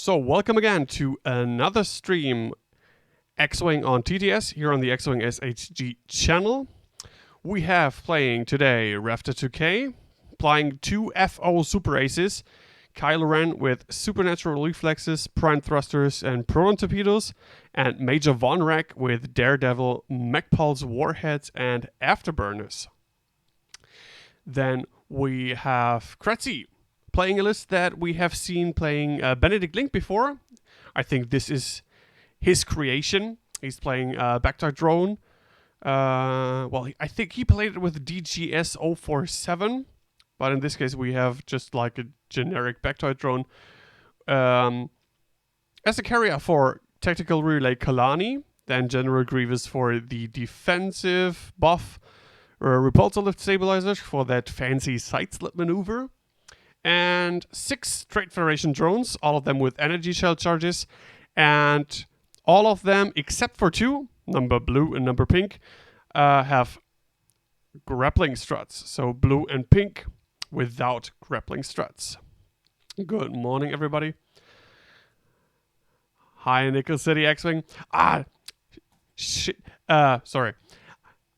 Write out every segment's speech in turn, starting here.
So welcome again to another stream X-Wing on TTS here on the X-Wing SHG channel. We have playing today Rafter2K, playing two FO super aces, Kylo Ren with supernatural reflexes, prime thrusters and proton torpedoes, and Major Von Rek with Daredevil, MacPulse warheads and afterburners. Then we have Kretzi, playing a list that we have seen playing Benedict Link before. I think this is his creation. He's playing Backtard Drone. I think he played it with DGS 047, but in this case we have just like a generic Backtard Drone. As a carrier for Tactical Relay Kalani, then General Grievous for the defensive buff, Repulsor Lift Stabilizers for that fancy side-slip maneuver, and 6 Trade Federation drones, all of them with energy shell charges, and all of them, except for 2, number blue and number pink, have grappling struts. So blue and pink without grappling struts. Good morning, everybody. Hi, Nickel City X-Wing. Sorry.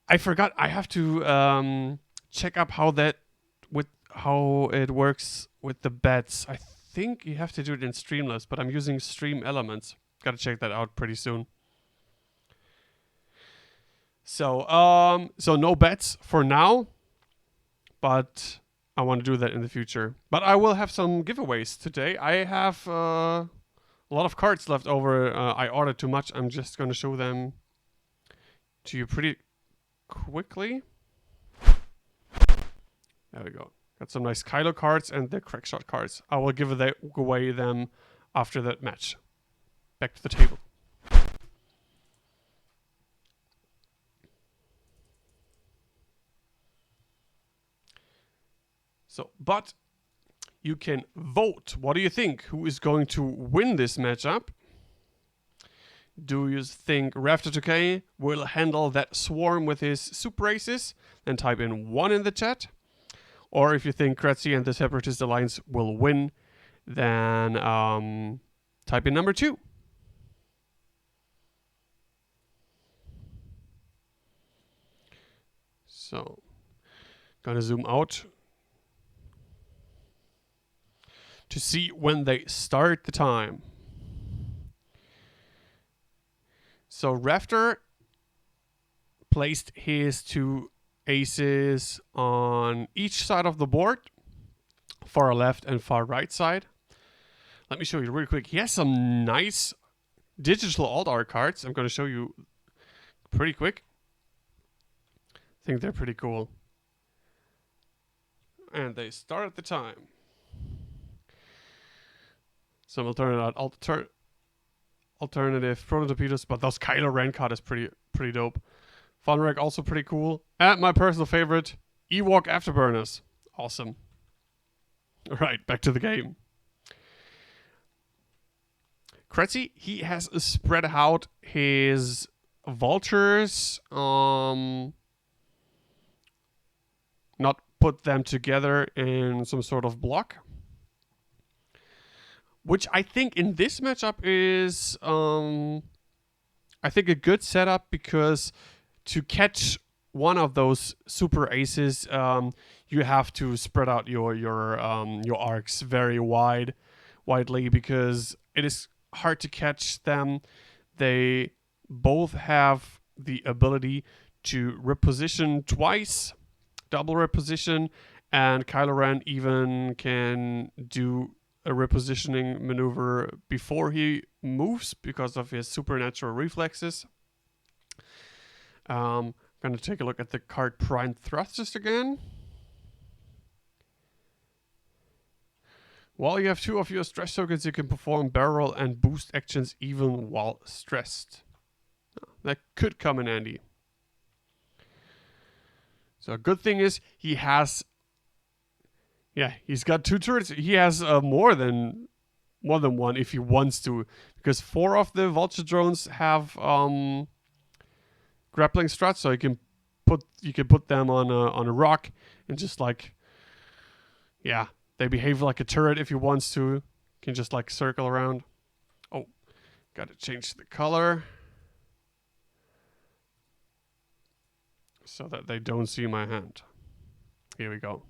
I forgot. I have to check up how it works with the bets. I think you have to do it in Streamlabs, but I'm using Stream Elements. Gotta check that out pretty soon. So no bets for now, but I want to do that in the future. But I will have some giveaways today. I have a lot of cards left over. I ordered too much. I'm just gonna show them to you pretty quickly. There we go. Got some nice Kylo cards and the Crackshot cards. I will give away them after that match. Back to the table. So, but you can vote. What do you think? Who is going to win this matchup? Do you think Rafter2K will handle that swarm with his super aces? Then type in 1 in the chat. Or if you think Kretzi and the Separatist Alliance will win, then type in number 2. So, gonna zoom out to see when they start the time. So Rafter placed his 2 aces on each side of the board, far left and far right side. Let me show you really quick. He has some nice digital alt art cards. I'm going to show you pretty quick. I think they're pretty cool. And they start at the time. Some alternative proton torpedoes, but those Kylo Ren card is pretty dope. Von Rek also pretty cool. And my personal favorite, Ewok Afterburners. Awesome. Alright, back to the game. Kretzi, he has spread out his vultures, not put them together in some sort of block. Which I think in this matchup is, I think a good setup, because to catch one of those super aces, you have to spread out your arcs very widely, because it is hard to catch them. They both have the ability to reposition twice, double reposition, and Kylo Ren even can do a repositioning maneuver before he moves because of his supernatural reflexes. I'm going to take a look at the card Prime Thrusters again. While you have 2 of your stress tokens, you can perform barrel and boost actions even while stressed. That could come in handy. So a good thing is he's got 2 turrets. He has more than one if he wants to, because 4 of the vulture drones have grappling struts, so you can put them on a rock and just like, they behave like a turret if he wants to. You can just like circle around. Gotta change the color so that they don't see my hand. Here we go.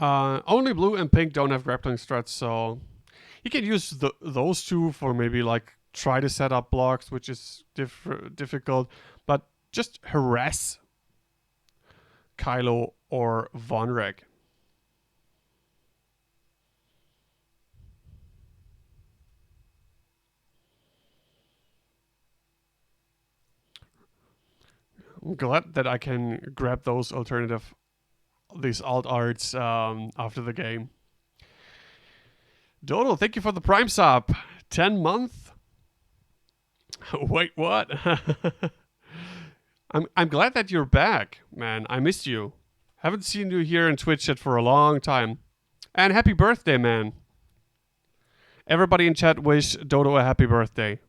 Only blue and pink don't have grappling struts, so you can use those two for maybe like try to set up blocks, which is difficult, but just harass Kylo or Vonreg. I'm glad that I can grab these alt arts after the game. Dodo, thank you for the Prime sub. 10 month? Wait, what? I'm glad that you're back, man. I missed you. Haven't seen you here in Twitch chat for a long time. And happy birthday, man. Everybody in chat wish Dodo a happy birthday.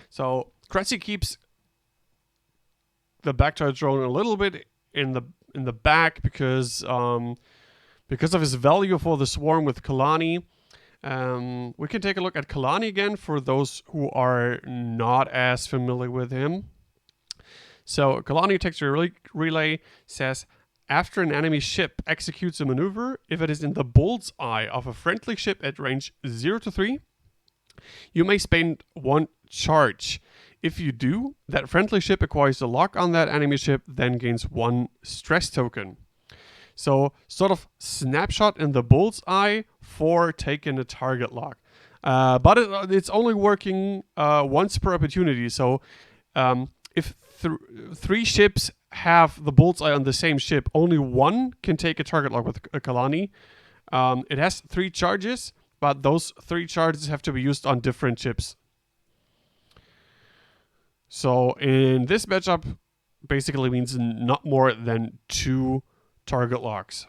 So Kretzi keeps the back-charge drone a little bit in the back because of his value for the swarm with Kalani. We can take a look at Kalani again for those who are not as familiar with him. So Kalani texture relay says, after an enemy ship executes a maneuver, if it is in the bull's eye of a friendly ship at range 0 to 3, you may spend 1 charge. If you do, that friendly ship acquires a lock on that enemy ship, then gains 1 stress token. So sort of snapshot in the bull's eye for taking a target lock. But it's only working once per opportunity. So if 3 ships have the bullseye on the same ship, only 1 can take a target lock with a Kalani. It has 3 charges, but those 3 charges have to be used on different ships. So in this matchup, basically means not more than 2 target locks.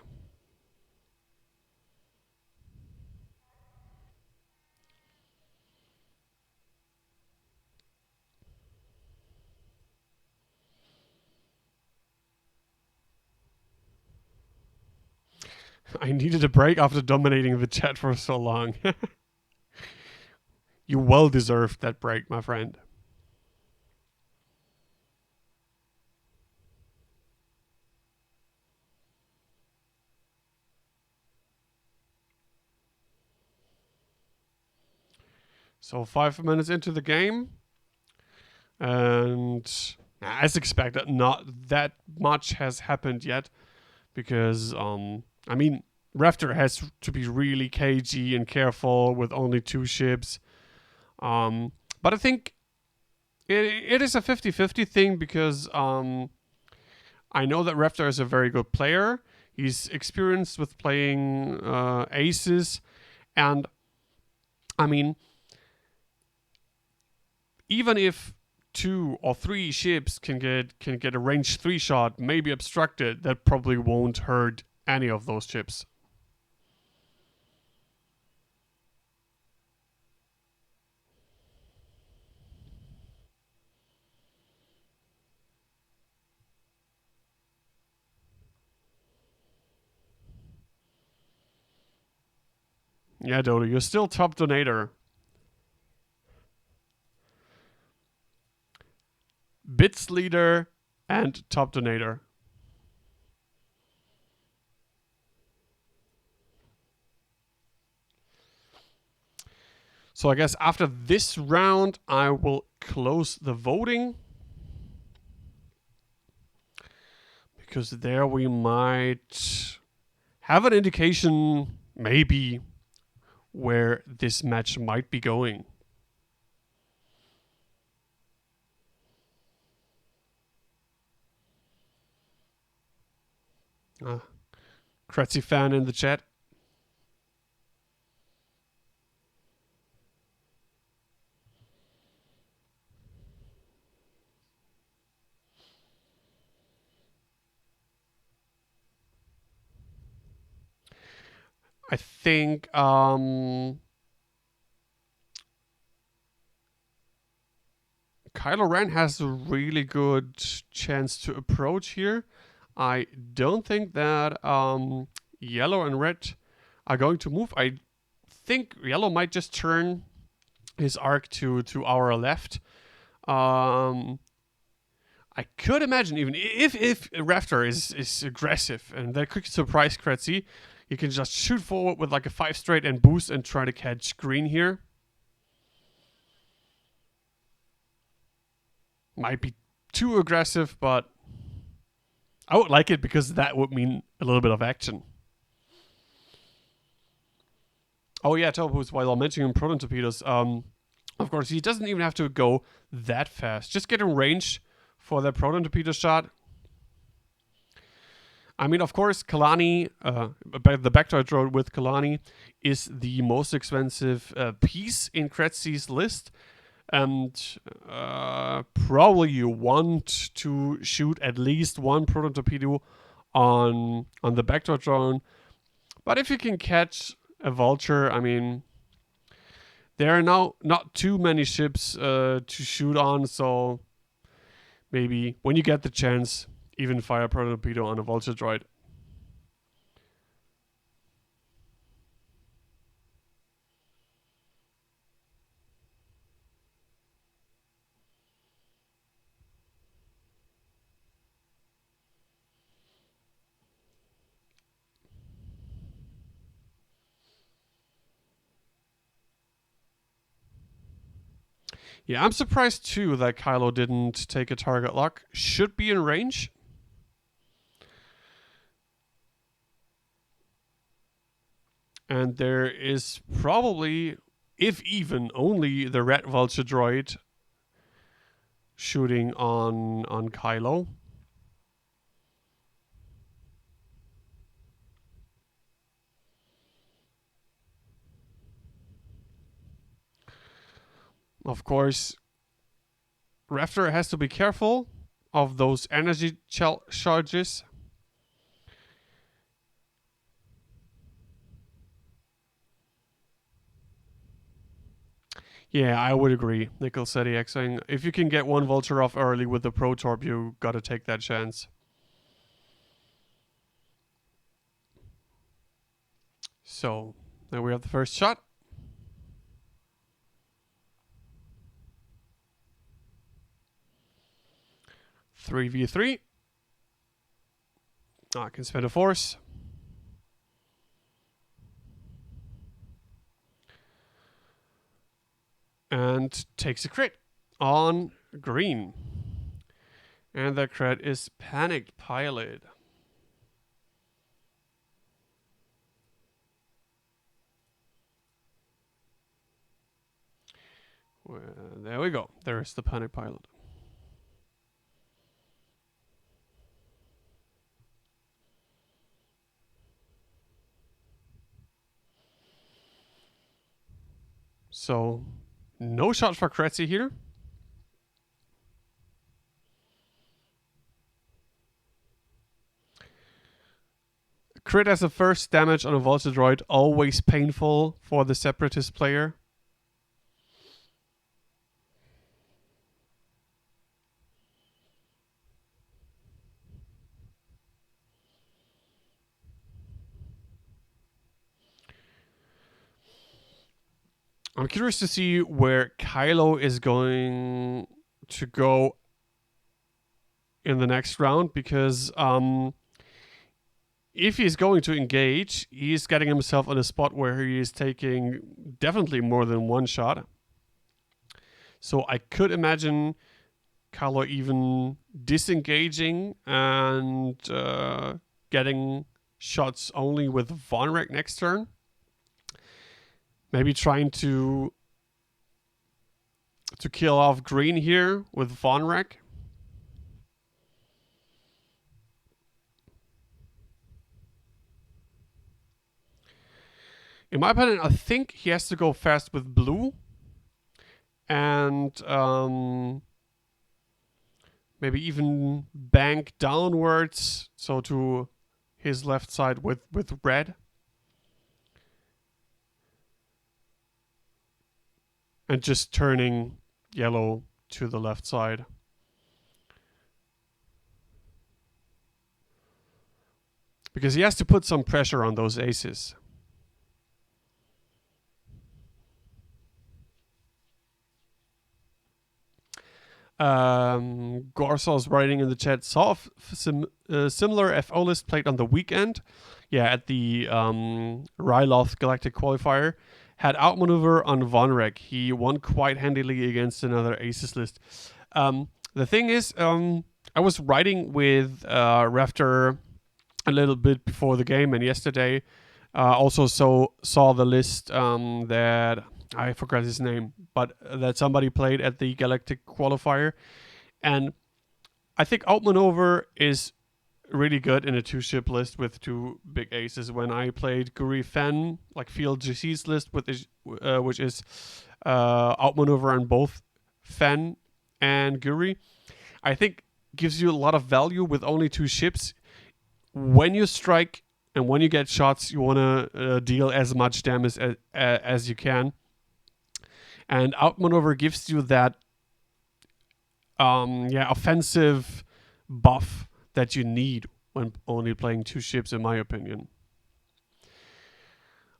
I needed a break after dominating the chat for so long. You well deserved that break, my friend. So 5 minutes into the game. And as expected, not that much has happened yet. Because, I mean, Rafter has to be really cagey and careful with only 2 ships. But I think it is a 50-50 thing because I know that Rafter is a very good player. He's experienced with playing aces. And, I mean, even if 2 or 3 ships can get a range 3 shot, maybe obstructed, that probably won't hurt any of those ships. Yeah, Dodo, you're still top donator. Bits leader and top donator. So I guess after this round, I will close the voting. Because there we might have an indication, maybe, where this match might be going. Kretzi fan in the chat. I think Kylo Ren has a really good chance to approach here. I don't think that yellow and red are going to move. I think yellow might just turn his arc to our left. I could imagine even if Rafter is aggressive and that could surprise Kretzi, you can just shoot forward with like a 5 straight and boost and try to catch green here. Might be too aggressive, but I would like it because that would mean a little bit of action. Oh yeah, Topos, while I'm mentioning proton torpedoes, of course, he doesn't even have to go that fast. Just get in range for that proton torpedo shot. I mean, of course, Kalani, the backdoor drone with Kalani is the most expensive piece in Kretzi's list. And probably you want to shoot at least one proton torpedo on the backdoor drone. But if you can catch a vulture, I mean, there are now not too many ships to shoot on, so maybe when you get the chance, even fire a proton torpedo on a vulture droid. Yeah, I'm surprised too that Kylo didn't take a target lock. Should be in range. And there is probably, if even, only the red vulture droid shooting on Kylo. Of course, Rafter has to be careful of those energy charges. Yeah, I would agree, Nickel said saying if you can get one vulture off early with the Protorp, you gotta take that chance. So, there we have the first shot. 3v3. I can spend a force. And takes a crit on green. And the crit is Panicked Pilot. Well, there we go. There's the Panicked Pilot. So, no shot for Kretzi here. Crit as a first damage on a Vulture Droid, always painful for the Separatist player. I'm curious to see where Kylo is going to go in the next round, because if he's going to engage, he's getting himself in a spot where he is taking definitely more than one shot. So I could imagine Kylo even disengaging and getting shots only with Vonrek next turn. Maybe trying to kill off green here with Vonrek. In my opinion, I think he has to go fast with blue. And maybe even bank downwards, so to his left side with red. And just turning yellow to the left side. Because he has to put some pressure on those aces. Gorsaw's writing in the chat, saw similar FO list played on the weekend. Yeah, at the Ryloth Galactic Qualifier. Had outmaneuver on Vonrek. He won quite handily against another aces list. The thing is, I was writing with Rafter a little bit before the game, and yesterday also saw the list that I forgot his name, but that somebody played at the Galactic Qualifier, and I think outmaneuver is really good in a two-ship list with two big aces. When I played Guri Fen, like Field GC's list, which is outmaneuver on both Fen and Guri, I think gives you a lot of value with only two ships. When you strike and when you get shots, you want to deal as much damage as you can. And outmaneuver gives you that offensive buff that you need when only playing two ships, in my opinion.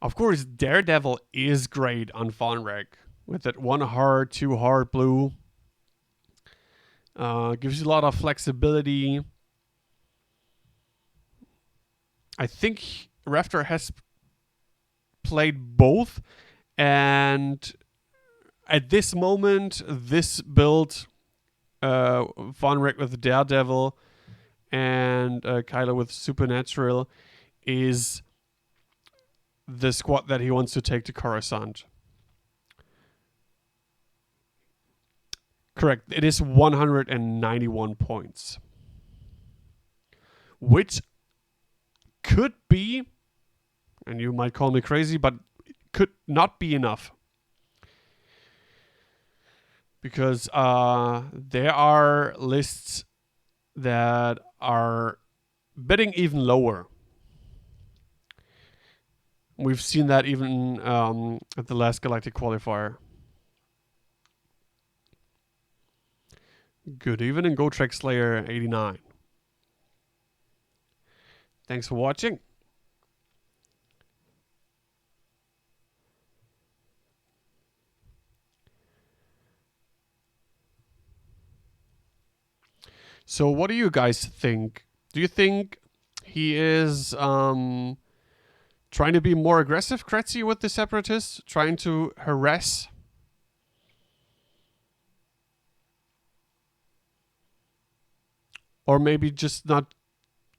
Of course, Daredevil is great on Vonrek with that 1 hard, 2 hard blue. Gives you a lot of flexibility. I think Rafter has played both, and at this moment, this build, Vonrek with Daredevil and Kylo with Supernatural, is the squad that he wants to take to Coruscant. Correct. It is 191 points. Which could be, and you might call me crazy, but could not be enough. Because there are lists that are bidding even lower. We've seen that even at the last Galactic Qualifier. Good evening, GoTrek Slayer 89. Thanks for watching. So what do you guys think? Do you think he is trying to be more aggressive, Kretzi, with the Separatists? Trying to harass? Or maybe just not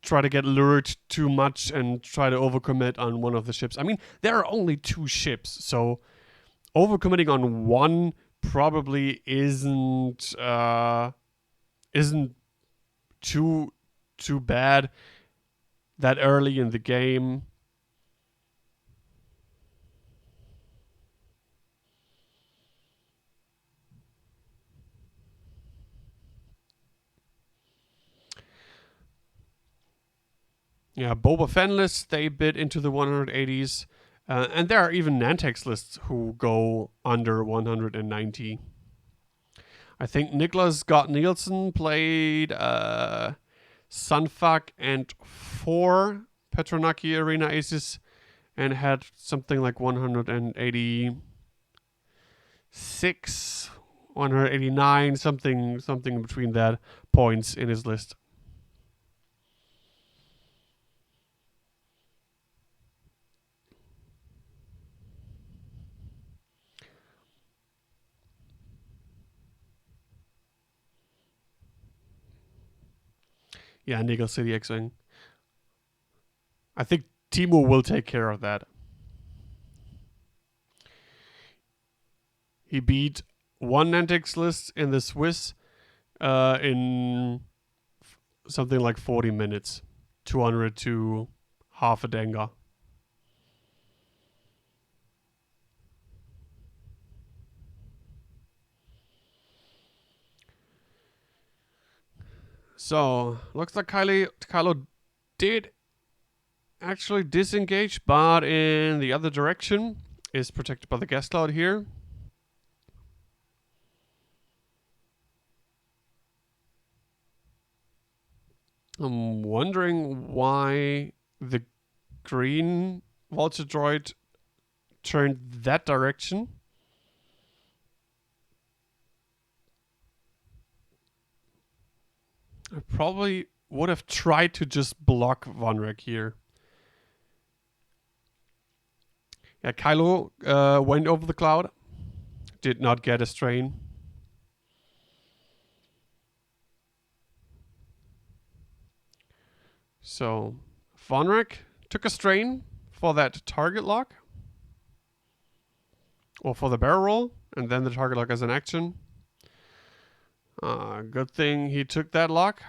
try to get lured too much and try to overcommit on one of the ships? I mean, there are only 2 ships, so overcommitting on one probably isn't too bad that early in the game. Yeah, Boba Fett lists, they bid into the 180s. And there are even Nantex lists who go under 190. I think Niklas Scott Nielsen played Sunfuck and 4 Petronaki Arena Aces and had something like 186, 189, something between that points in his list. Yeah, Nickel City X-Wing. I think Timo will take care of that. He beat one Nantex list in the Swiss in something like 40 minutes. 200 to half a Denga. So, looks like Kylo did actually disengage, but in the other direction. Is protected by the gas cloud here. I'm wondering why the green vulture droid turned that direction. I probably would have tried to just block Vonrek here. Yeah, Kylo went over the cloud. Did not get a strain. So Vonrek took a strain for that target lock. Or for the barrel roll. And then the target lock as an action. Good thing he took that lock.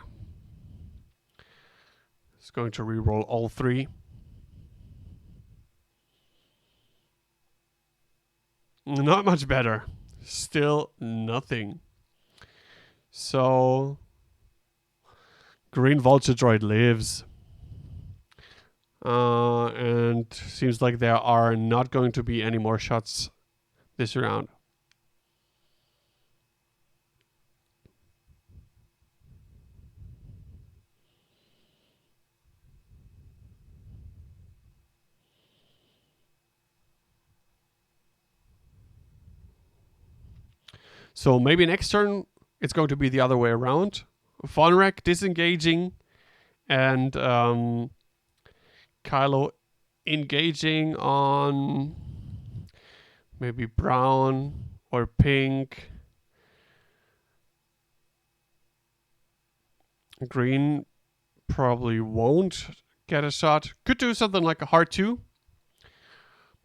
He's going to reroll all 3. Not much better. Still nothing. So green vulture droid lives. And seems like there are not going to be any more shots this round. So maybe next turn it's going to be the other way around. Vonrek disengaging and Kylo engaging on maybe brown or pink. Green probably won't get a shot. Could do something like a hard 2.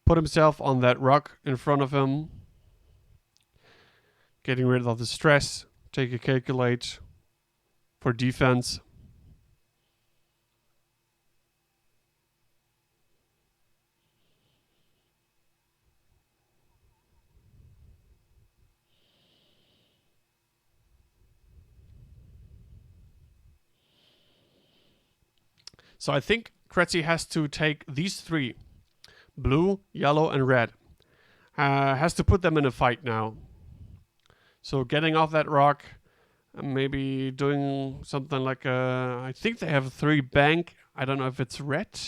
Put himself on that rock in front of him. Getting rid of the stress. Take a calculate for defense. So I think Kretzi has to take these 3. Blue, yellow, and red. Has to put them in a fight now. So getting off that rock, maybe doing something like I think they have 3 bank. I don't know if it's red.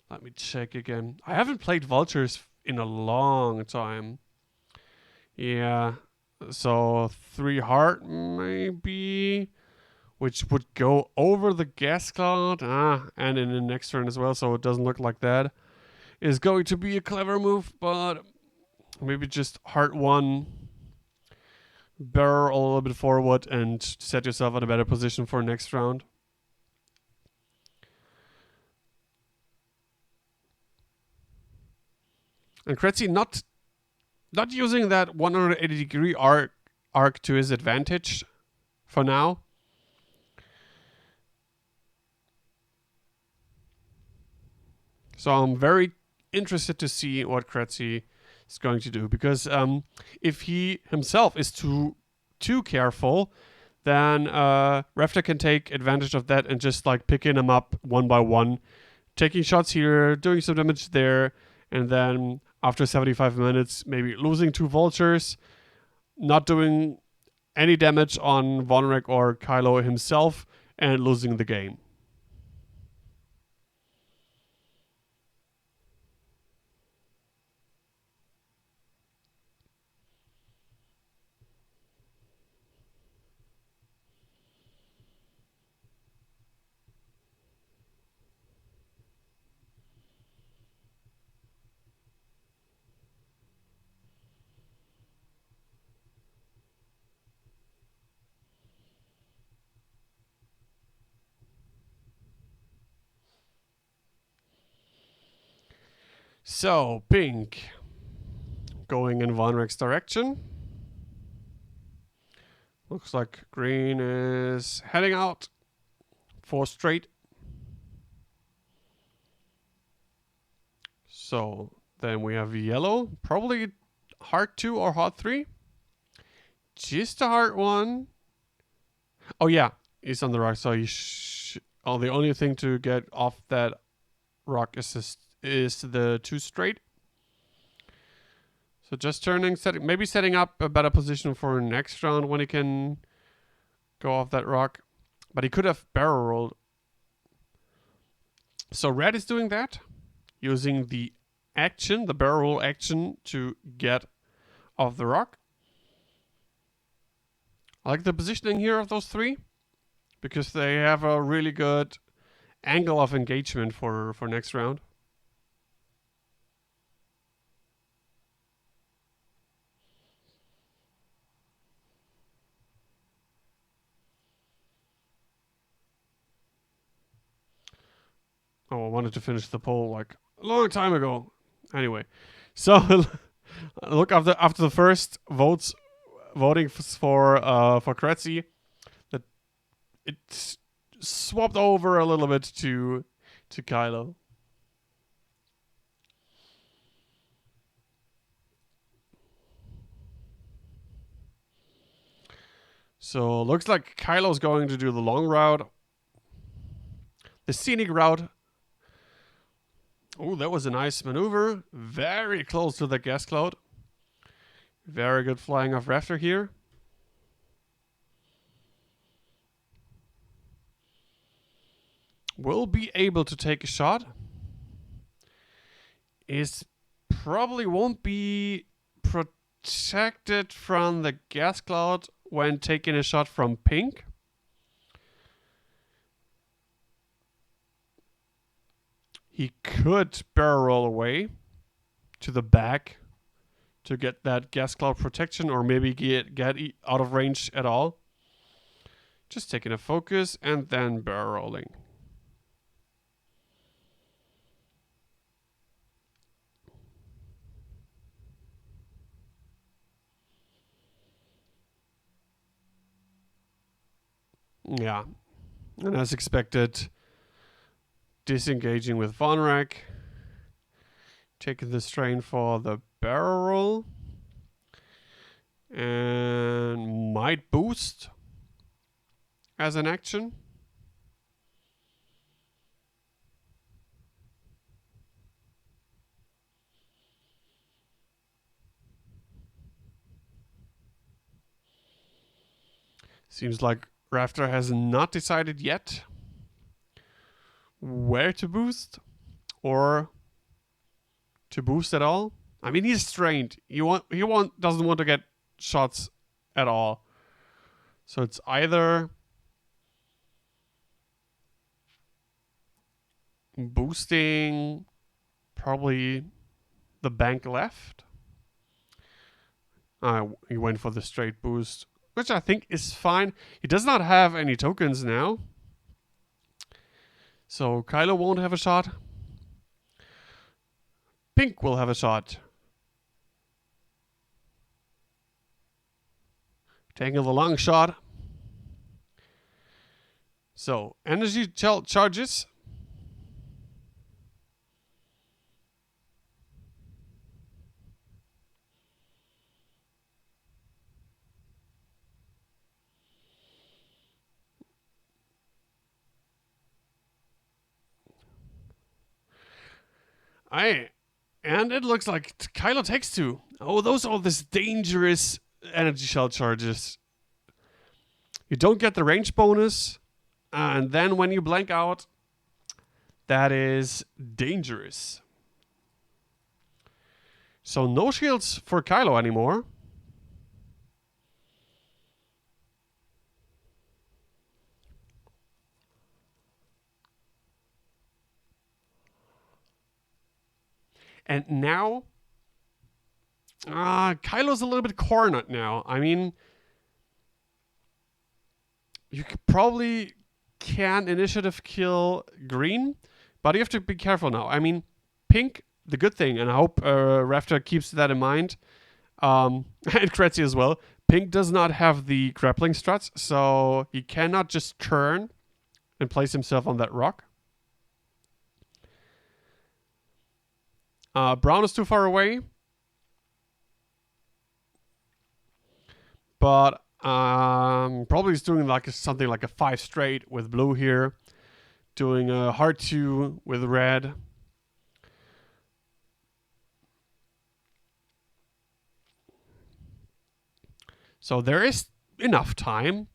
Let me check again. I haven't played vultures in a long time. Yeah. So 3 heart maybe, which would go over the gas cloud. And in the next turn as well, so it doesn't look like that. Is going to be a clever move, but maybe just heart 1. Barrel a little bit forward and set yourself in a better position for next round. And Kretzi not using that 180-degree arc to his advantage for now. So I'm very interested to see what Kretzi is going to do, because if he himself is too careful, then Rafter can take advantage of that and just like picking him up one by one, taking shots here, doing some damage there, and then after 75 minutes, maybe losing 2 vultures, not doing any damage on Vonrek or Kylo himself, and losing the game. So, pink going in Vonrek's direction. Looks like green is heading out for straight. So then we have yellow, probably heart 2 or heart 3. Just a heart 1. Oh yeah, he's on the rock, so the only thing to get off that rock is the 2 straight. So just turning, maybe setting up a better position for next round when he can go off that rock. But he could have barrel rolled So red is doing that, using the action, the barrel roll action, to get off the rock. I like the positioning here of those three, because they have a really good angle of engagement for next round. Oh, I wanted to finish the poll like a long time ago. Anyway, so look, after the first voting for Kretzi, that it swapped over a little bit to Kylo. So looks like Kylo's going to do the long route, the scenic route. Oh, that was a nice maneuver. Very close to the gas cloud. Very good flying of Rafter here. Will be able to take a shot. Is probably won't be protected from the gas cloud when taking a shot from pink. He could barrel roll away to the back to get that gas cloud protection, or maybe get out of range at all. Just taking a focus and then barrel rolling. Yeah, and as expected, disengaging with Von Rack, taking the strain for the barrel roll, and might boost as an action. Seems like Rafter has not decided yet where to boost or to boost at all. I mean, he's strained. He doesn't want to get shots at all. So it's either boosting probably the bank left. He went for the straight boost, which I think is fine. He does not have any tokens now, so Kylo won't have a shot. Pink will have a shot. Taking the long shot. So, energy charges. And it looks like Kylo takes two. Oh, those are this dangerous energy shell charges. You don't get the range bonus, and then when you blank out, that is dangerous. So no shields for Kylo anymore. And now, Kylo's a little bit cornered now. I mean, you probably can initiative kill green, but you have to be careful now. I mean, pink, the good thing, and I hope Rafter keeps that in mind, and Kretzi as well. Pink does not have the grappling struts, so he cannot just turn and place himself on that rock. Brown is too far away. But probably is doing like something like a 5 straight with blue here. Doing a hard 2 with red. So there is enough time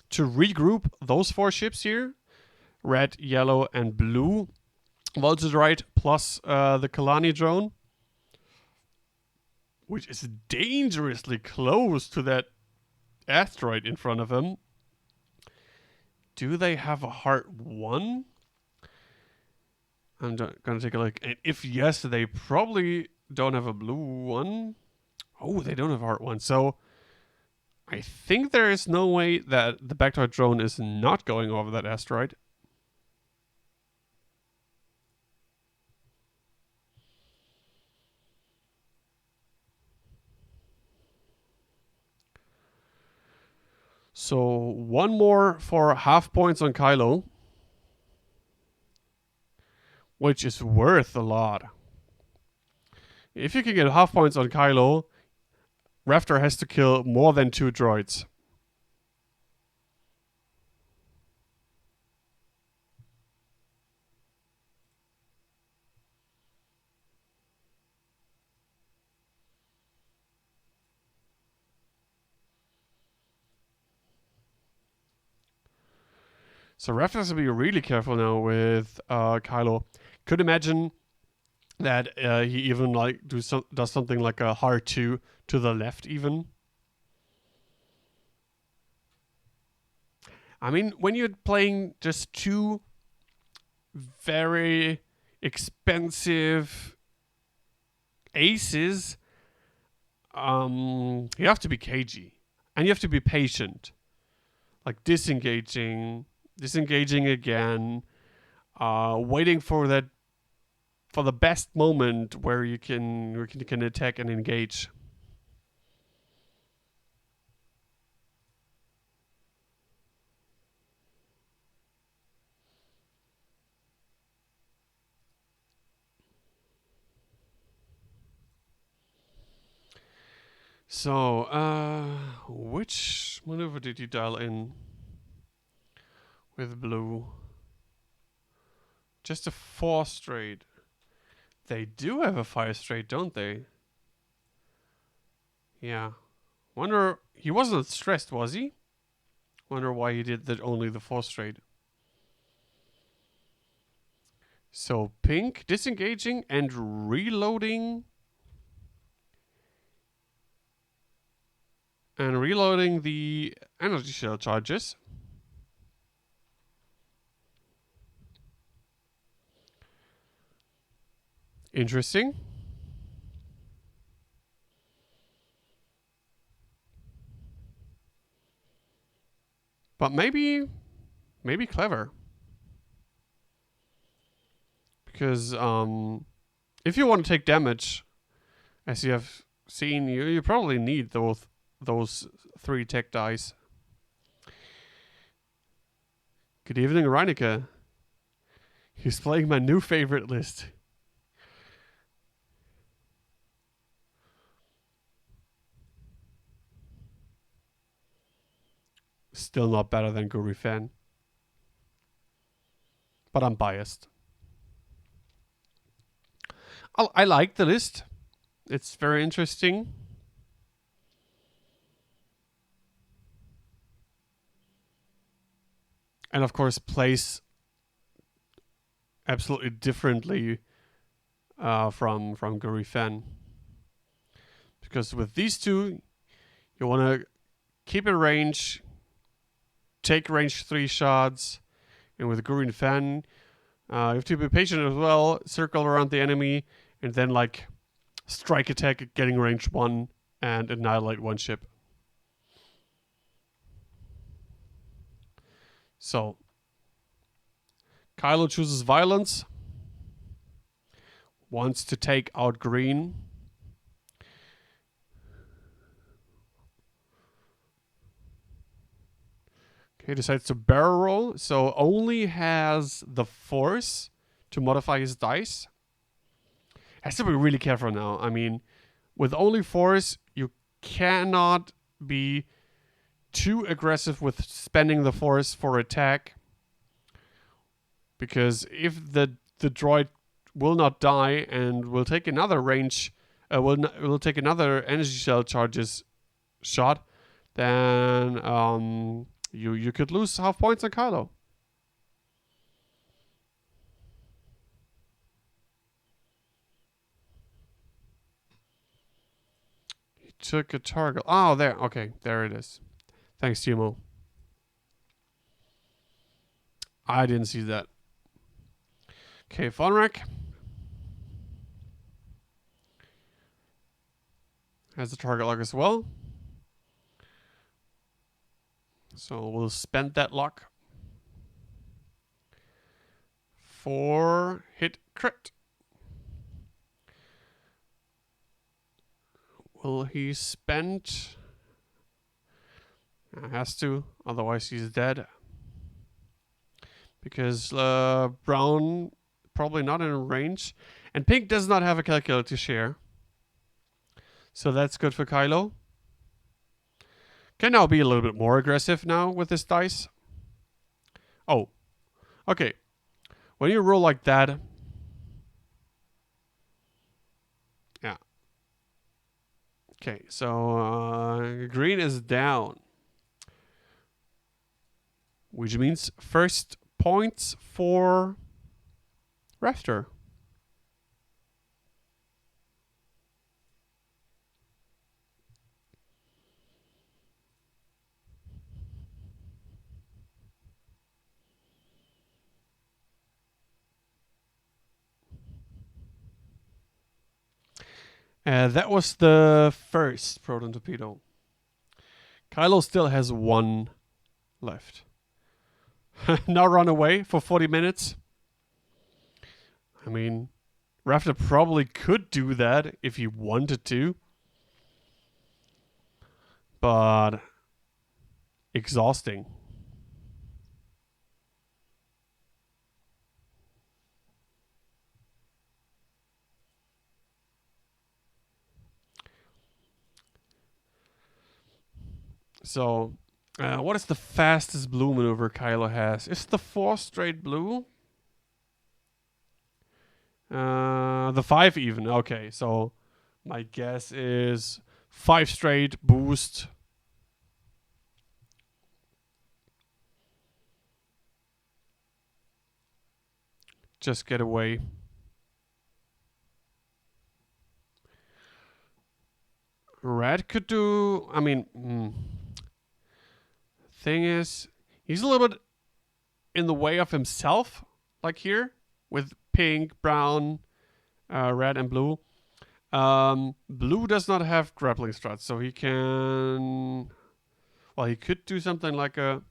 to regroup those 4 ships here. Red, yellow, and blue. Voltage droid plus the Kalani drone, which is dangerously close to that asteroid in front of him. Do they have a Heart 1? I'm gonna take a look. And if yes, they probably don't have a blue one. Oh, they don't have a Heart 1. So I think there is no way that the Backtard drone is not going over that asteroid. So one more for half points on Kylo, which is worth a lot. If you can get half points on Kylo, Rafter has to kill more than 2 droids. So Rafter has to be really careful now with Kylo. Could imagine that he even like does something like a Heart 2 to the left even. I mean, when you're playing just 2 very expensive aces, you have to be cagey. And you have to be patient. Like disengaging again, waiting for the best moment where you can attack and engage. So, which maneuver did you dial in with blue? Just a 4 straight. They do have a 5 straight, don't they? Yeah. Wonder, he wasn't stressed, was he? Wonder why he did that only the 4 straight. So pink, disengaging and reloading. And reloading the energy shell charges. Interesting. But maybe clever. Because if you want to take damage, as you have seen, you probably need those 3 tech dice. Good evening, Reinicke. He's playing my new favorite list. Still not better than Guri Fan. But I'm biased. I like the list. It's very interesting. And of course plays absolutely differently from Guri Fan. Because with these 2, you want to keep in range, take range 3 shots, and with Guri Fan, you have to be patient as well, circle around the enemy, and then like strike attack, getting range 1, and annihilate 1 ship. So, Kylo chooses violence, wants to take out green. Okay, decides to barrel roll, so only has the force to modify his dice. Has to be really careful now. I mean, with only force, you cannot be too aggressive with spending the force for attack. Because if the droid will not die and will take another range, will take another energy shell charges shot, then you could lose half points on Kylo. took a target. Oh, there. Okay, there it is. Thanks, Timo. I didn't see that. Okay, Fonrak has a target lock as well. So we'll spend that lock for hit crit. Will he spend? Has to, otherwise he's dead. Because brown probably not in range. And pink does not have a calculator to share. So that's good for Kylo. Can now be a little bit more aggressive now with this dice. Oh, okay. When you roll like that, yeah. Okay, so green is down, which means first points for Rafter. That was the first proton torpedo. Kylo still has one left. Now run away for 40 minutes. I mean, Rafter probably could do that if he wanted to. But exhausting. So, what is the fastest blue maneuver Kylo has? Is the 4 straight blue? The 5 even. Okay, so my guess is 5 straight boost. Just get away. Red could do... I mean... Thing is, he's a little bit in the way of himself, like here, with pink, brown, red, and blue. Blue does not have grappling struts, so he can... Well, he could do something like a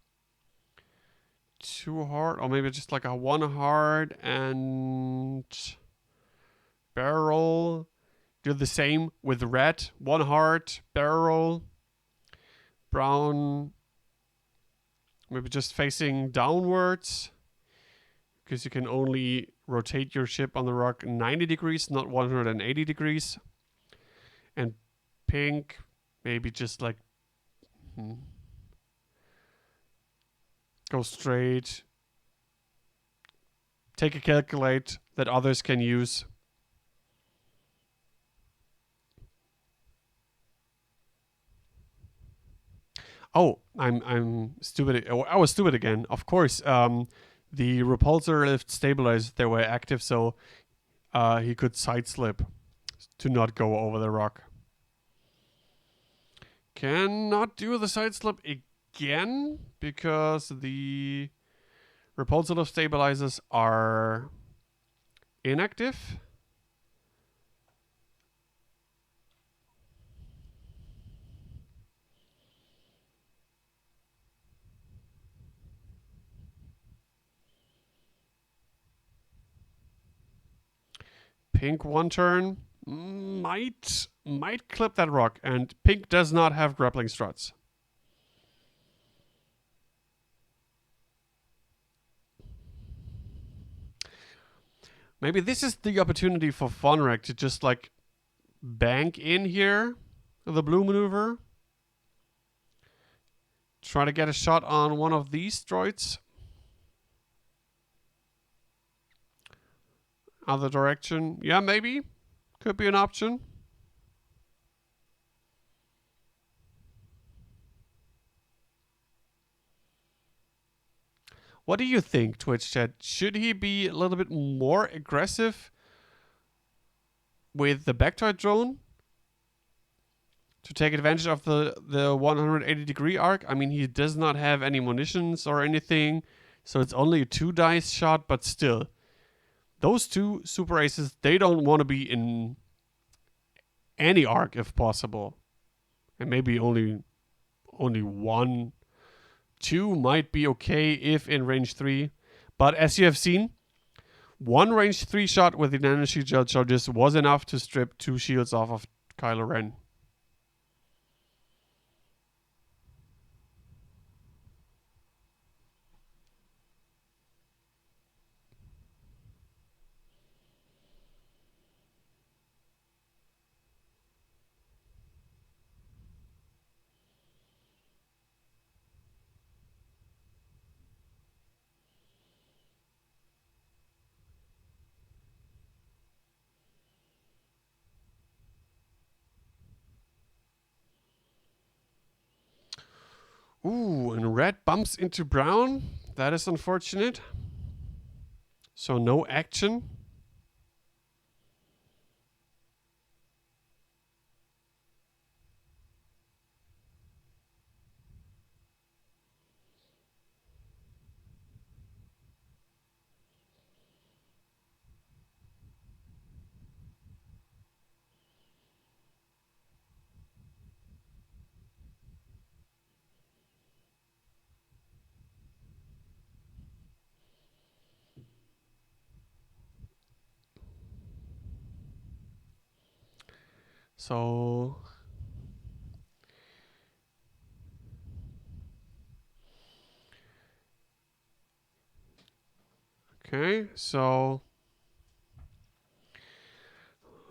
2 hard, or maybe just like a 1 hard and barrel. Do the same with red, 1 hard, barrel, brown... Maybe just facing downwards, because you can only rotate your ship on the rock 90 degrees, not 180 degrees. And pink, maybe just like go straight. Take a calculate that others can use. Oh, I'm stupid. I was stupid again. Of course, the repulsor lift stabilizers, they were active, so he could side slip to not go over the rock. Cannot do the side slip again because the repulsor lift stabilizers are inactive. Pink 1 turn might clip that rock, and pink does not have grappling struts. Maybe this is the opportunity for Fonrak to just like bank in here the blue maneuver. Try to get a shot on one of these droids. Other direction. Yeah, maybe. Could be an option. What do you think, Twitch chat? Should he be a little bit more aggressive with the Bactoid drone? to take advantage of the 180-degree arc. I mean, he does not have any munitions or anything, so it's only a 2 dice shot, but still. Those two super aces, they don't want to be in any arc if possible. And maybe only one, two might be okay if in range 3. But as you have seen, one range 3 shot with the nano shield charges was enough to strip 2 shields off of Kylo Ren. Ooh, and red bumps into brown. That is unfortunate. So no action. So okay, so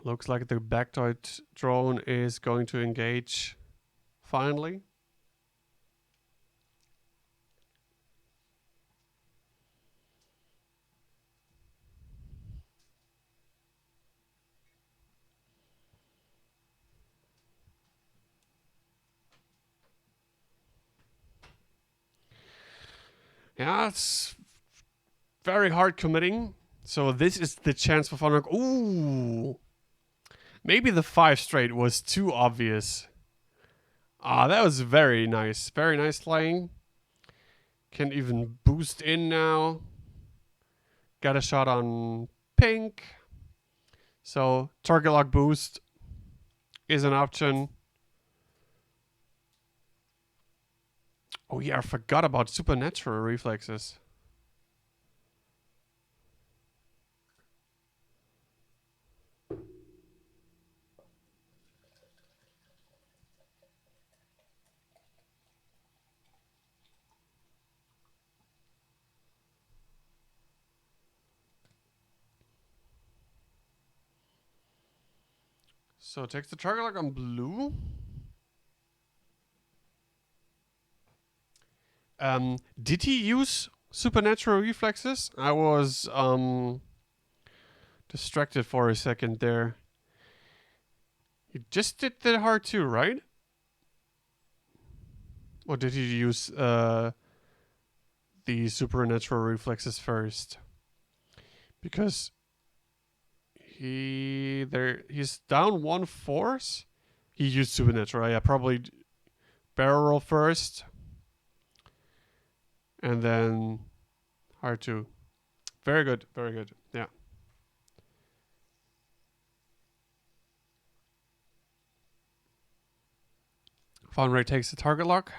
looks like the Bactoid drone is going to engage finally. Yeah, it's very hard committing. So this is the chance for Funrock. Ooh. Maybe the 5 straight was too obvious. Ah, that was very nice. Very nice playing. Can even boost in now. Got a shot on pink. So target lock boost is an option. Oh yeah, I forgot about supernatural reflexes. So takes the target lock on blue. Did he use supernatural reflexes? I was distracted for a second there. He just did the hard 2, right? Or did he use the supernatural reflexes first? Because he's down 1 force. He used supernatural. Yeah, probably barrel first. And then hard 2. Very good, very good. Yeah. Fonray takes the target lock.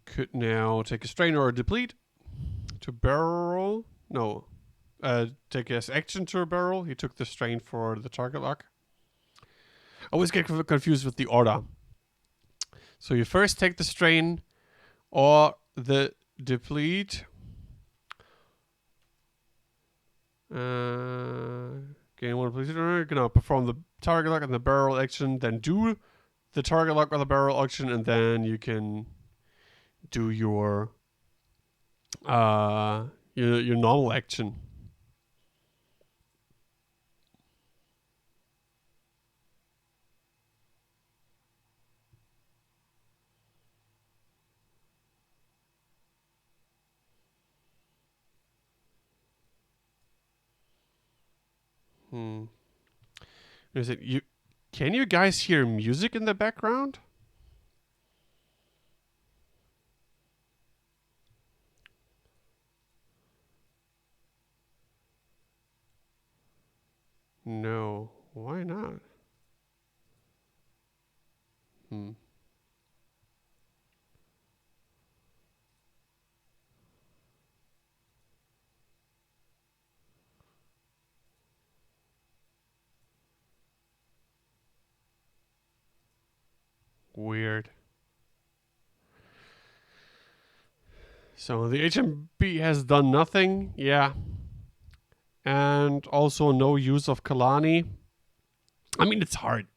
Could now take a strain or a deplete to barrel. No. Take his action to a barrel. He took the strain for the target lock. I always get confused with the order. So you first take the strain or the deplete. Gain 1 police. Genau, perform the target lock and the barrel action, then do the target lock or the barrel action, and then you can do your normal action. Is it you? Can you guys hear music in the background? No. Why not? Weird. So the HMB has done nothing. Yeah. And also no use of Kalani. I mean, it's hard.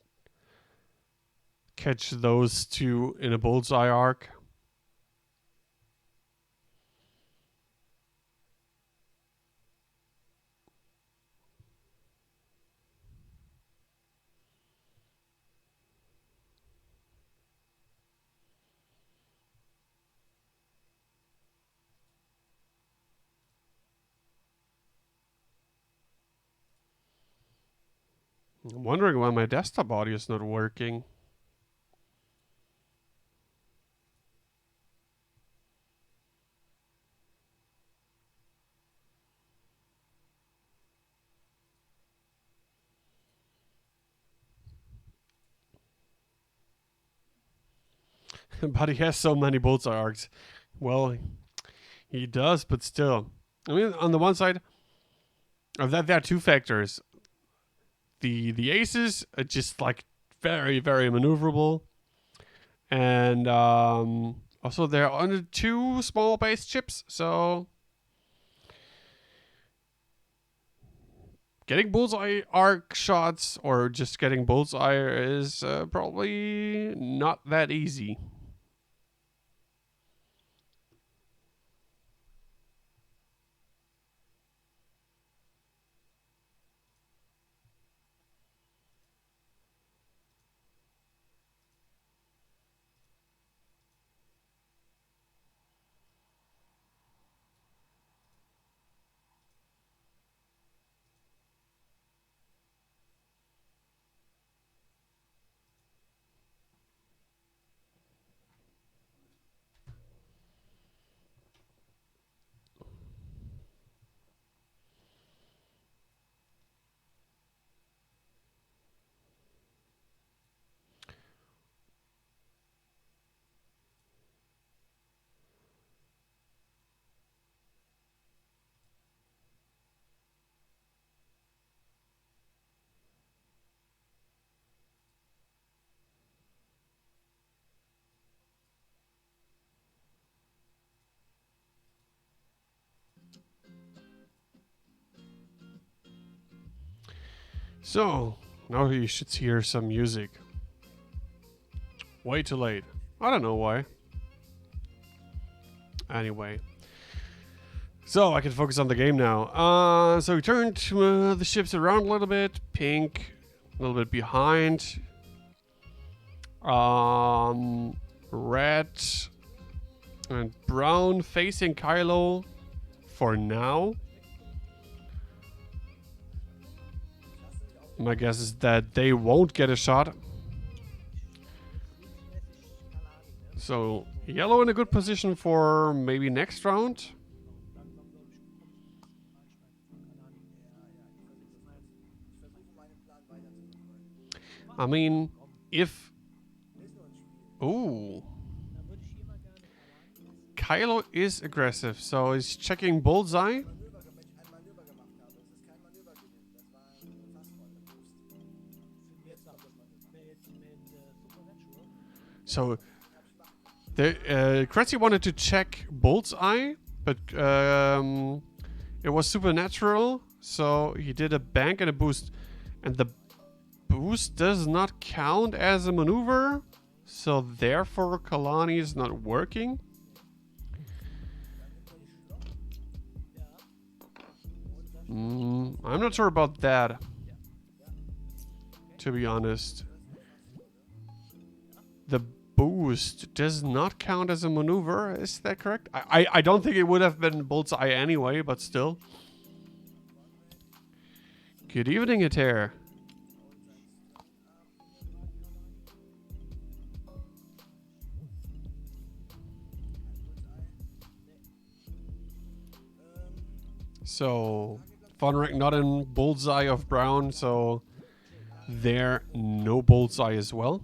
Catch those two in a bullseye arc. I'm wondering why my desktop audio is not working. But he has so many bullseye arcs. Well, he does, but still. I mean, on the one side, there are two factors. The aces are just like very, very maneuverable. And also they're on two small base chips, so getting bullseye arc shots or just getting bullseye is probably not that easy. So, now you should hear some music. Way too late. I don't know why. Anyway. So, I can focus on the game now. So we turned the ships around a little bit. Pink, a little bit behind. Red and brown facing Kylo for now. My guess is that they won't get a shot. So, yellow in a good position for maybe next round. I mean, if... Ooh. Kylo is aggressive, so he's checking bullseye. So, Kretzi wanted to check bullseye, but it was supernatural, so he did a bank and a boost. And the boost does not count as a maneuver, so therefore Kalani is not working. I'm not sure about that, to be honest. The boost does not count as a maneuver, is that correct? I don't think it would have been bullseye anyway, but still. Good evening, Ater. So, Vonrek not in bullseye of brown, so there no bullseye as well.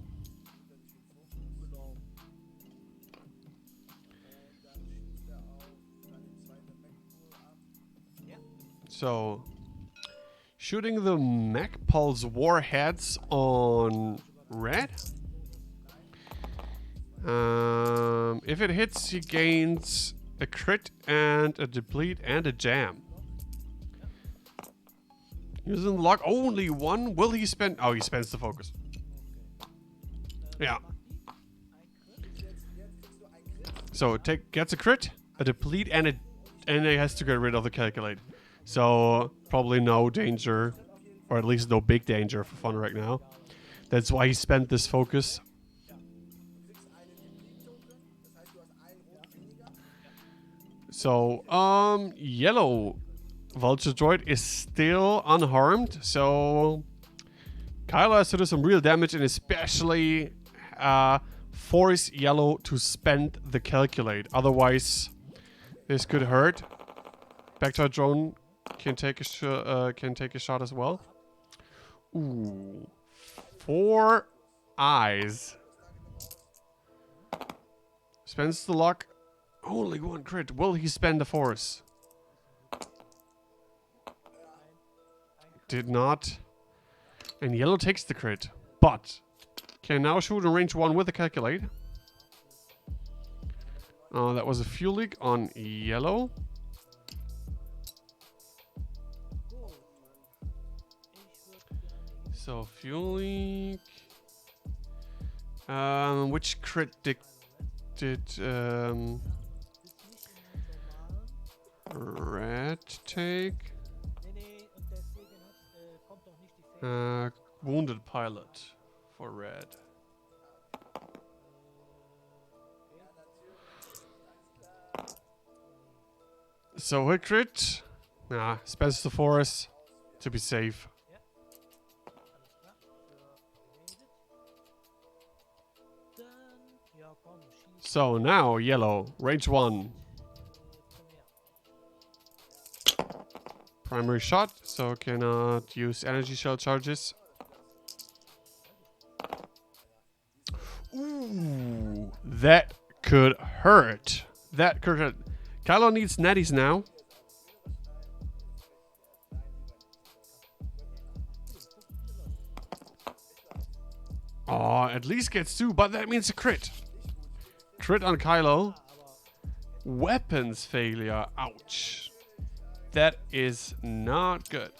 So, shooting the Mech Pulse warheads on red. If it hits, he gains a crit and a deplete and a jam. Using the lock, only one. Will he spend? Oh, he spends the focus. Yeah. So gets a crit, a deplete, and he has to get rid of the calculate. So probably no danger, or at least no big danger for Fun right now. That's why he spent this focus. So yellow Vulture Droid is still unharmed, so Kylo has to do some real damage and especially force yellow to spend the calculate. Otherwise, this could hurt. Backdoor drone can take a shot as well. Ooh, 4 eyes. Spends the luck. Only 1 crit. Will he spend the force? Did not. And yellow takes the crit, but can now shoot in range 1 with the calculate. That was a fuel leak on yellow. So fuel leak. Which crit did red take? Wounded pilot for red. So hit crit. Spends the force to be safe. So now yellow, range 1. Primary shot, so cannot use energy shell charges. Ooh, that could hurt. That could hurt. Kylo needs natties now. Oh, at least gets 2, but that means a crit. Crit on Kylo. Weapons failure. Ouch. That is not good.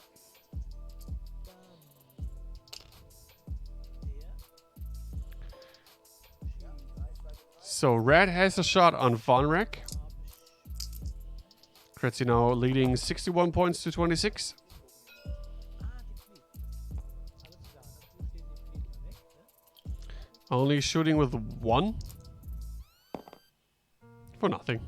So red has a shot on Vonrek. Kretzi now leading 61 points to 26. Only shooting with 1. For nothing.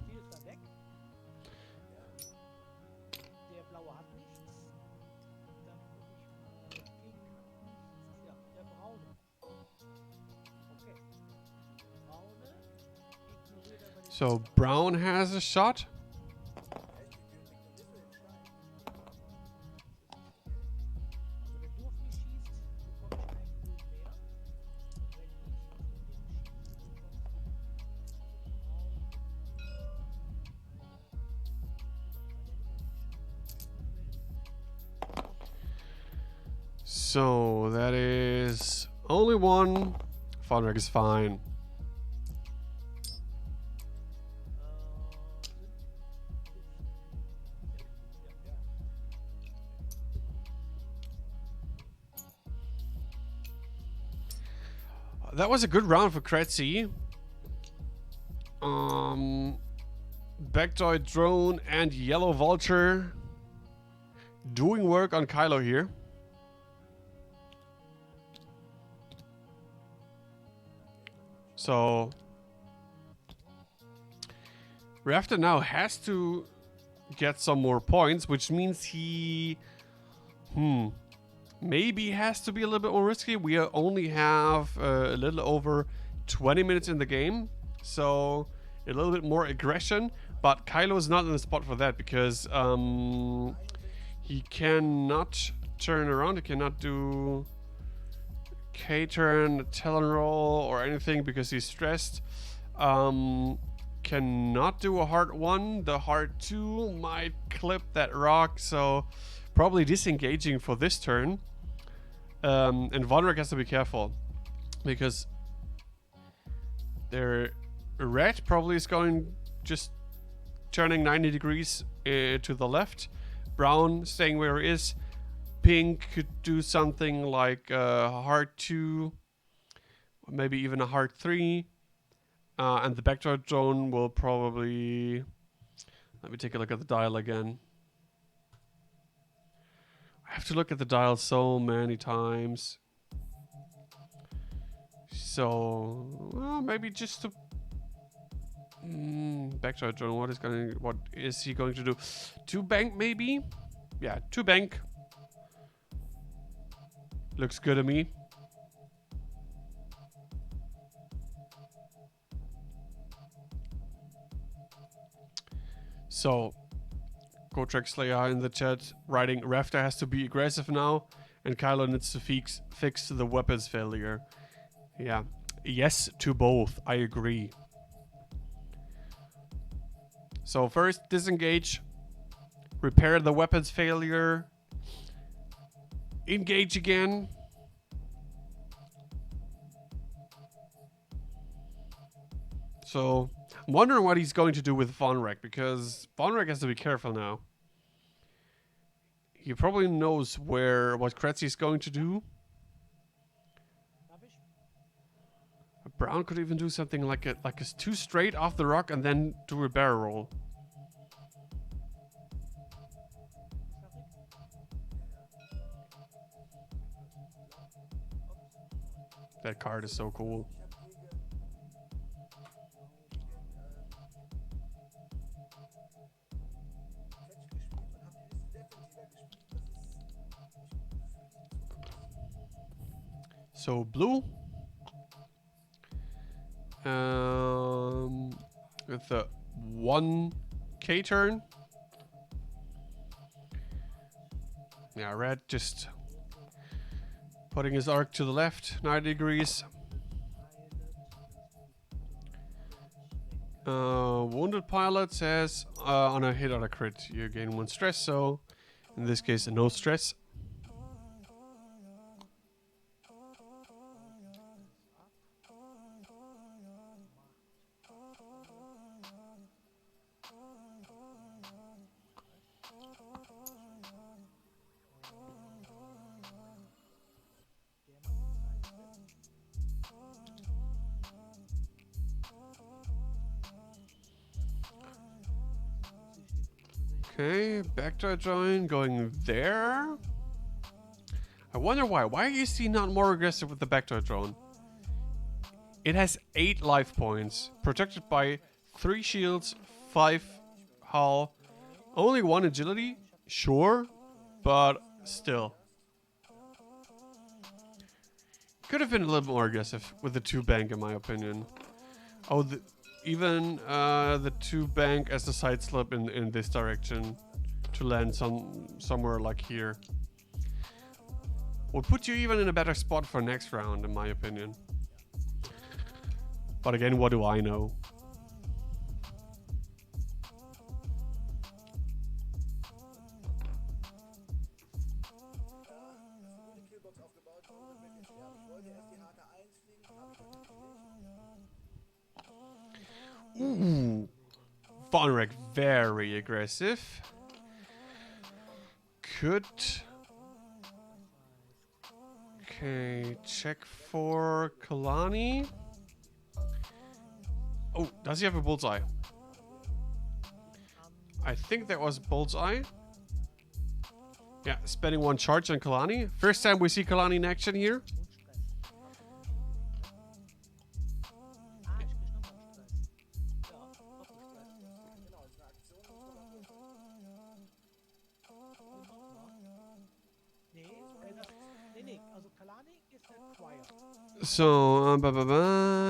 So brown has a shot. So that is only 1. Vonrek is fine. That was a good round for Kretzi. Backdoor drone and yellow vulture doing work on Kylo here. So Rafter now has to get some more points, which means he maybe has to be a little bit more risky. We only have a little over 20 minutes in the game, so a little bit more aggression. But Kylo is not in the spot for that because he cannot turn around. He cannot do K-turn, Talon roll, or anything because he's stressed. Cannot do a hard 1. The hard 2 might clip that rock, so probably disengaging for this turn. And Vonrek has to be careful because their red probably is going just turning 90 degrees to the left. Brown staying where he is. Pink could do something like a hard 2, or maybe even a hard 3. And the backdoor drone will probably... Let me take a look at the dial again. I have to look at the dial so many times. So, well, maybe just to... backdoor drone, what is he going to do? 2 bank maybe? Yeah, 2 bank. Looks good to me. So, Gotrek Slayer in the chat writing, Rafter has to be aggressive now, and Kylo needs to fix the weapons failure. Yeah. Yes to both. I agree. So first, disengage. Repair the weapons failure. Engage again. So, I'm wondering what he's going to do with Vonrek, because Vonrek has to be careful now. He probably knows what Kretzi is going to do. Brown could even do something like a 2 straight off the rock and then do a barrel roll. That card is so cool. So blue. With the 1 K-turn. Yeah, red just putting his arc to the left, 90 degrees. Wounded pilot says on a hit or a crit you gain 1 stress, so in this case no stress. Okay, backdoor join going there. I wonder why. Why is he not more aggressive with the backdoor drone? It has 8 life points, protected by 3 shields, 5 hull, only 1 agility, sure, but still. Could have been a little more aggressive with the 2 bank in my opinion. Oh, even the 2 bank as a side slip in this direction to land somewhere like here. Would put you even in a better spot for next round in my opinion. But again, what do I know? Ooh, Vonrek very aggressive. Could... Okay, check for Kalani. Oh, does he have a bullseye? I think that was bullseye. Yeah, spending 1 charge on Kalani. First time we see Kalani in action here. So,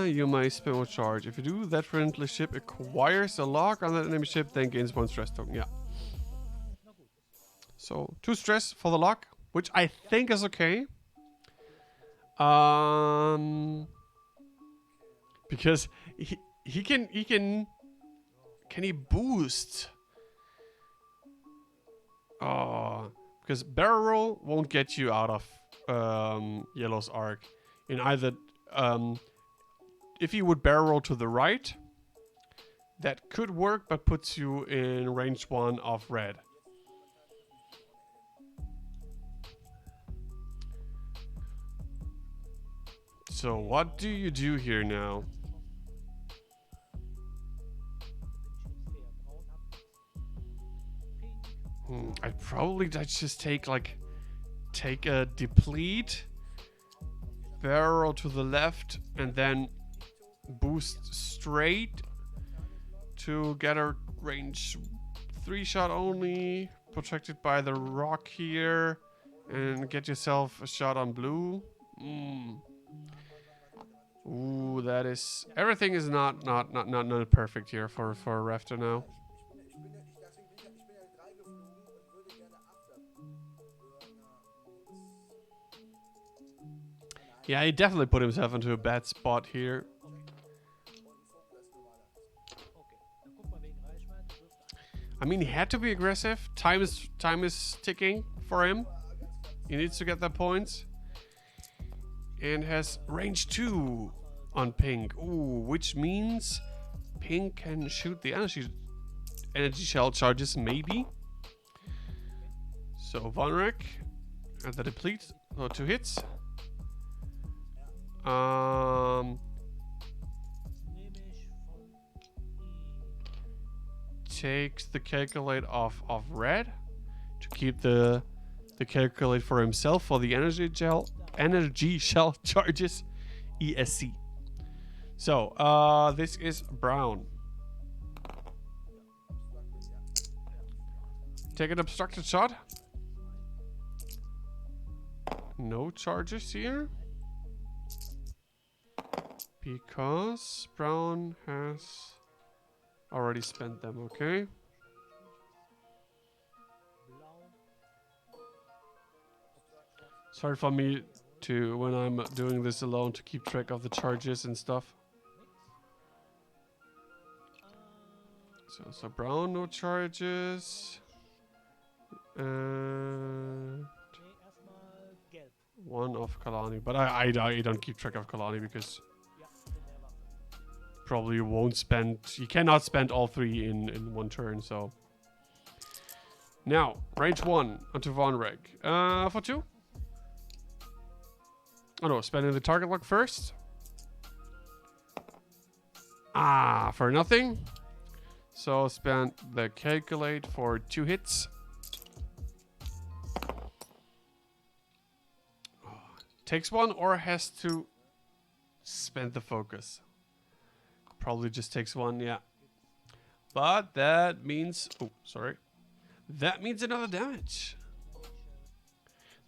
you may spend one charge. If you do, that friendly ship acquires a lock on that enemy ship, then gains 1 stress token. Yeah. So, 2 stress for the lock, which I think is okay. Because he can he boost? Oh, because barrel roll won't get you out of Yellow's arc. In either if you would barrel roll to the right, that could work, but puts you in range 1 of red. So what do you do here now? I'd just take a deplete, barrel to the left, and then boost straight to get a range 3 shot only, protected by the rock here, and get yourself a shot on blue. Ooh, that is, everything is not perfect here for Rafter now. Yeah, he definitely put himself into a bad spot here. I mean, he had to be aggressive. Time is ticking for him. He needs to get the points. And has range 2 on pink. Ooh, which means pink can shoot the energy shell charges, maybe. So Vonrek at the deplete. 2 hits. Takes the calculate off red to keep the calculate for himself for the energy shell charges, ESC. So this is brown. Take an obstructed shot. No charges here. Because brown has already spent them, okay? Sorry for me to, when I'm doing this alone, to keep track of the charges and stuff. So brown, no charges. And 1 of Kalani. But I don't keep track of Kalani because probably won't spend, you cannot spend all 3 in 1 turn, so. Now, range 1 onto Vonreg. For 2. Oh no, spending the target lock first. For nothing. So spend the calculate for 2 hits. Takes 1 or has to spend the focus. Probably just takes 1, yeah. But that means, oh, sorry. That means another damage.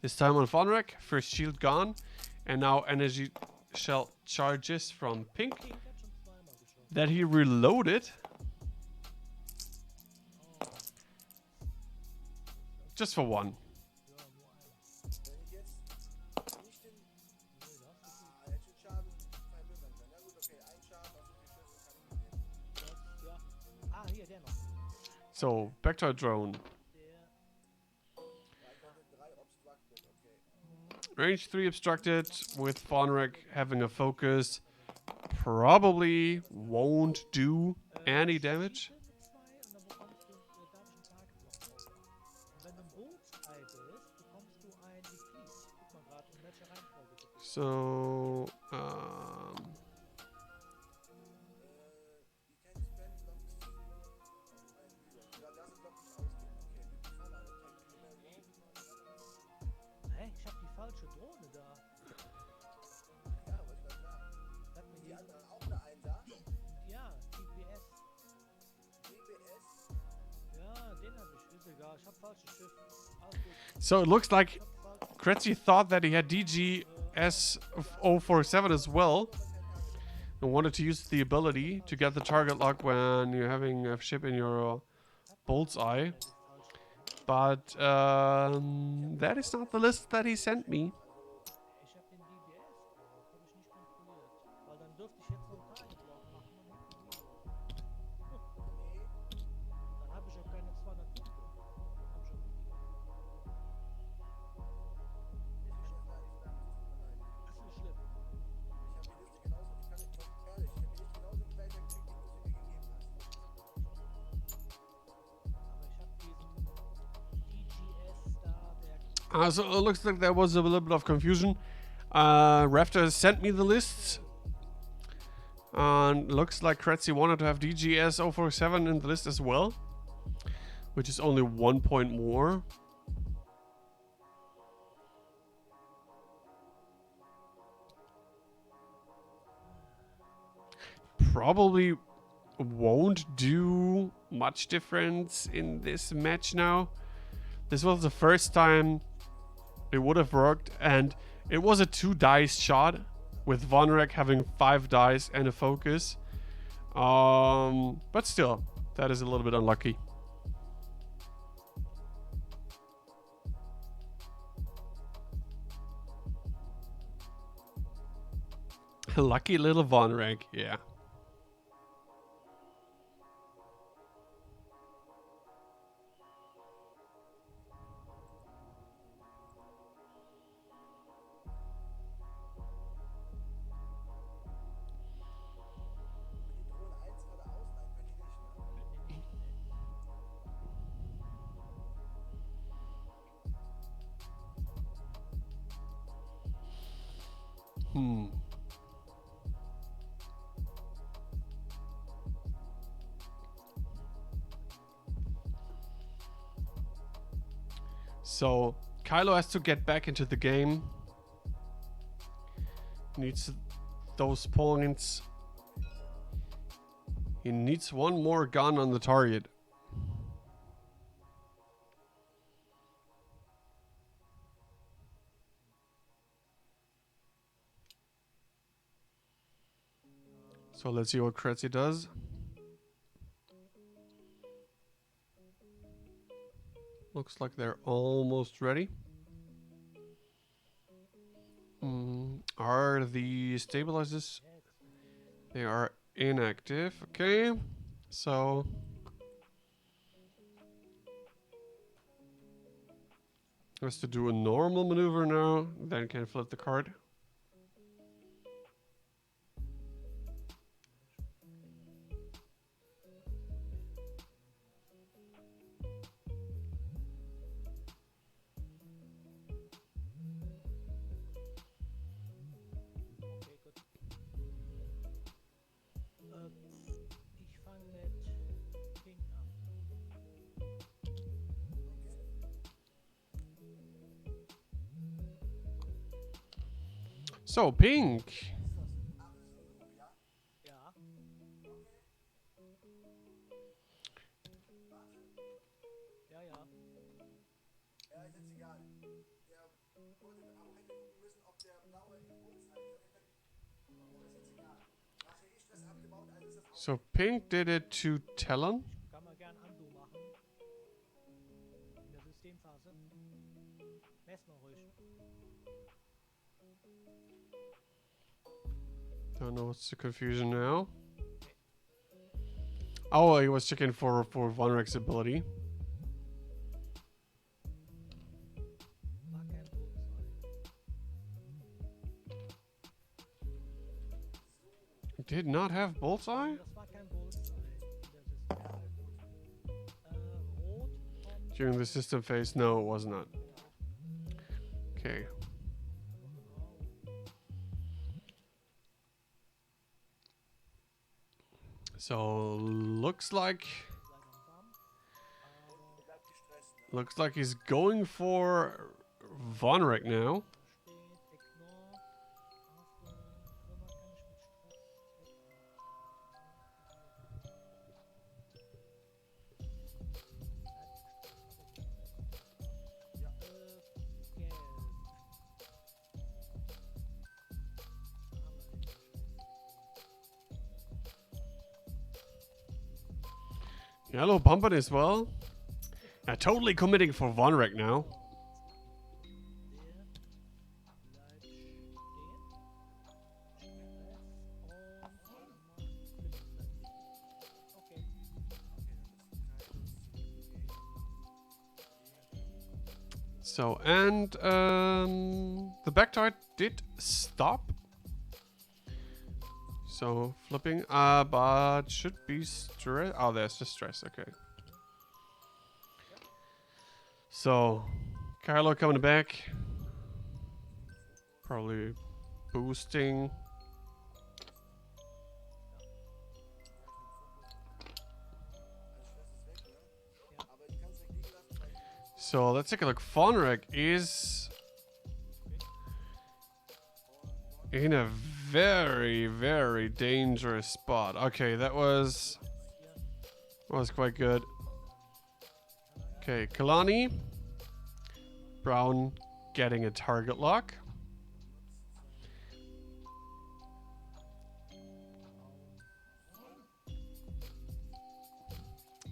This time on Vonrek, first shield gone. And now energy shell charges from pink. That he reloaded. Just for 1. So, back to our drone. Range 3 obstructed with Vonrek having a focus. Probably won't do any damage. So, so it looks like Kretzi thought that he had DGS 047 as well. And wanted to use the ability to get the target lock when you're having a ship in your bullseye. But that is not the list that he sent me. So it looks like there was a little bit of confusion. Rafter sent me the lists. And looks like Kretzi wanted to have DGS 047 in the list as well. Which is only 1 point more. Probably won't do much difference in this match now. This was the first time it would have worked, and it was a 2 dice shot with Vonrek having 5 dice and a focus. But still, that is a little bit unlucky. Lucky little Vonrek, yeah. So Kylo has to get back into the game. Needs those points. He needs one more gun on the target. So let's see what Kretzi does. Looks like they're almost ready. Are the stabilizers? They are inactive. Okay. So has to do a normal maneuver now. Then can flip the card. So, pink. So, pink did it to Talon. Don't know what's the confusion now. Oh, he was checking for Vonrek's ability. Did not have bullseye? During the system phase? No, it was not. Okay. So looks like he's going for Vonrek now. Yellow pumping as well. Totally committing for Vonrek now. So, and the back tide did stop. So, flipping, but should be stress. Oh, there's the stress, okay. So, Kylo coming back. Probably boosting. So, let's take a look. Vonrek is in a very, very dangerous spot. Okay, that was quite good. Okay, Kalani. Brown getting a target lock.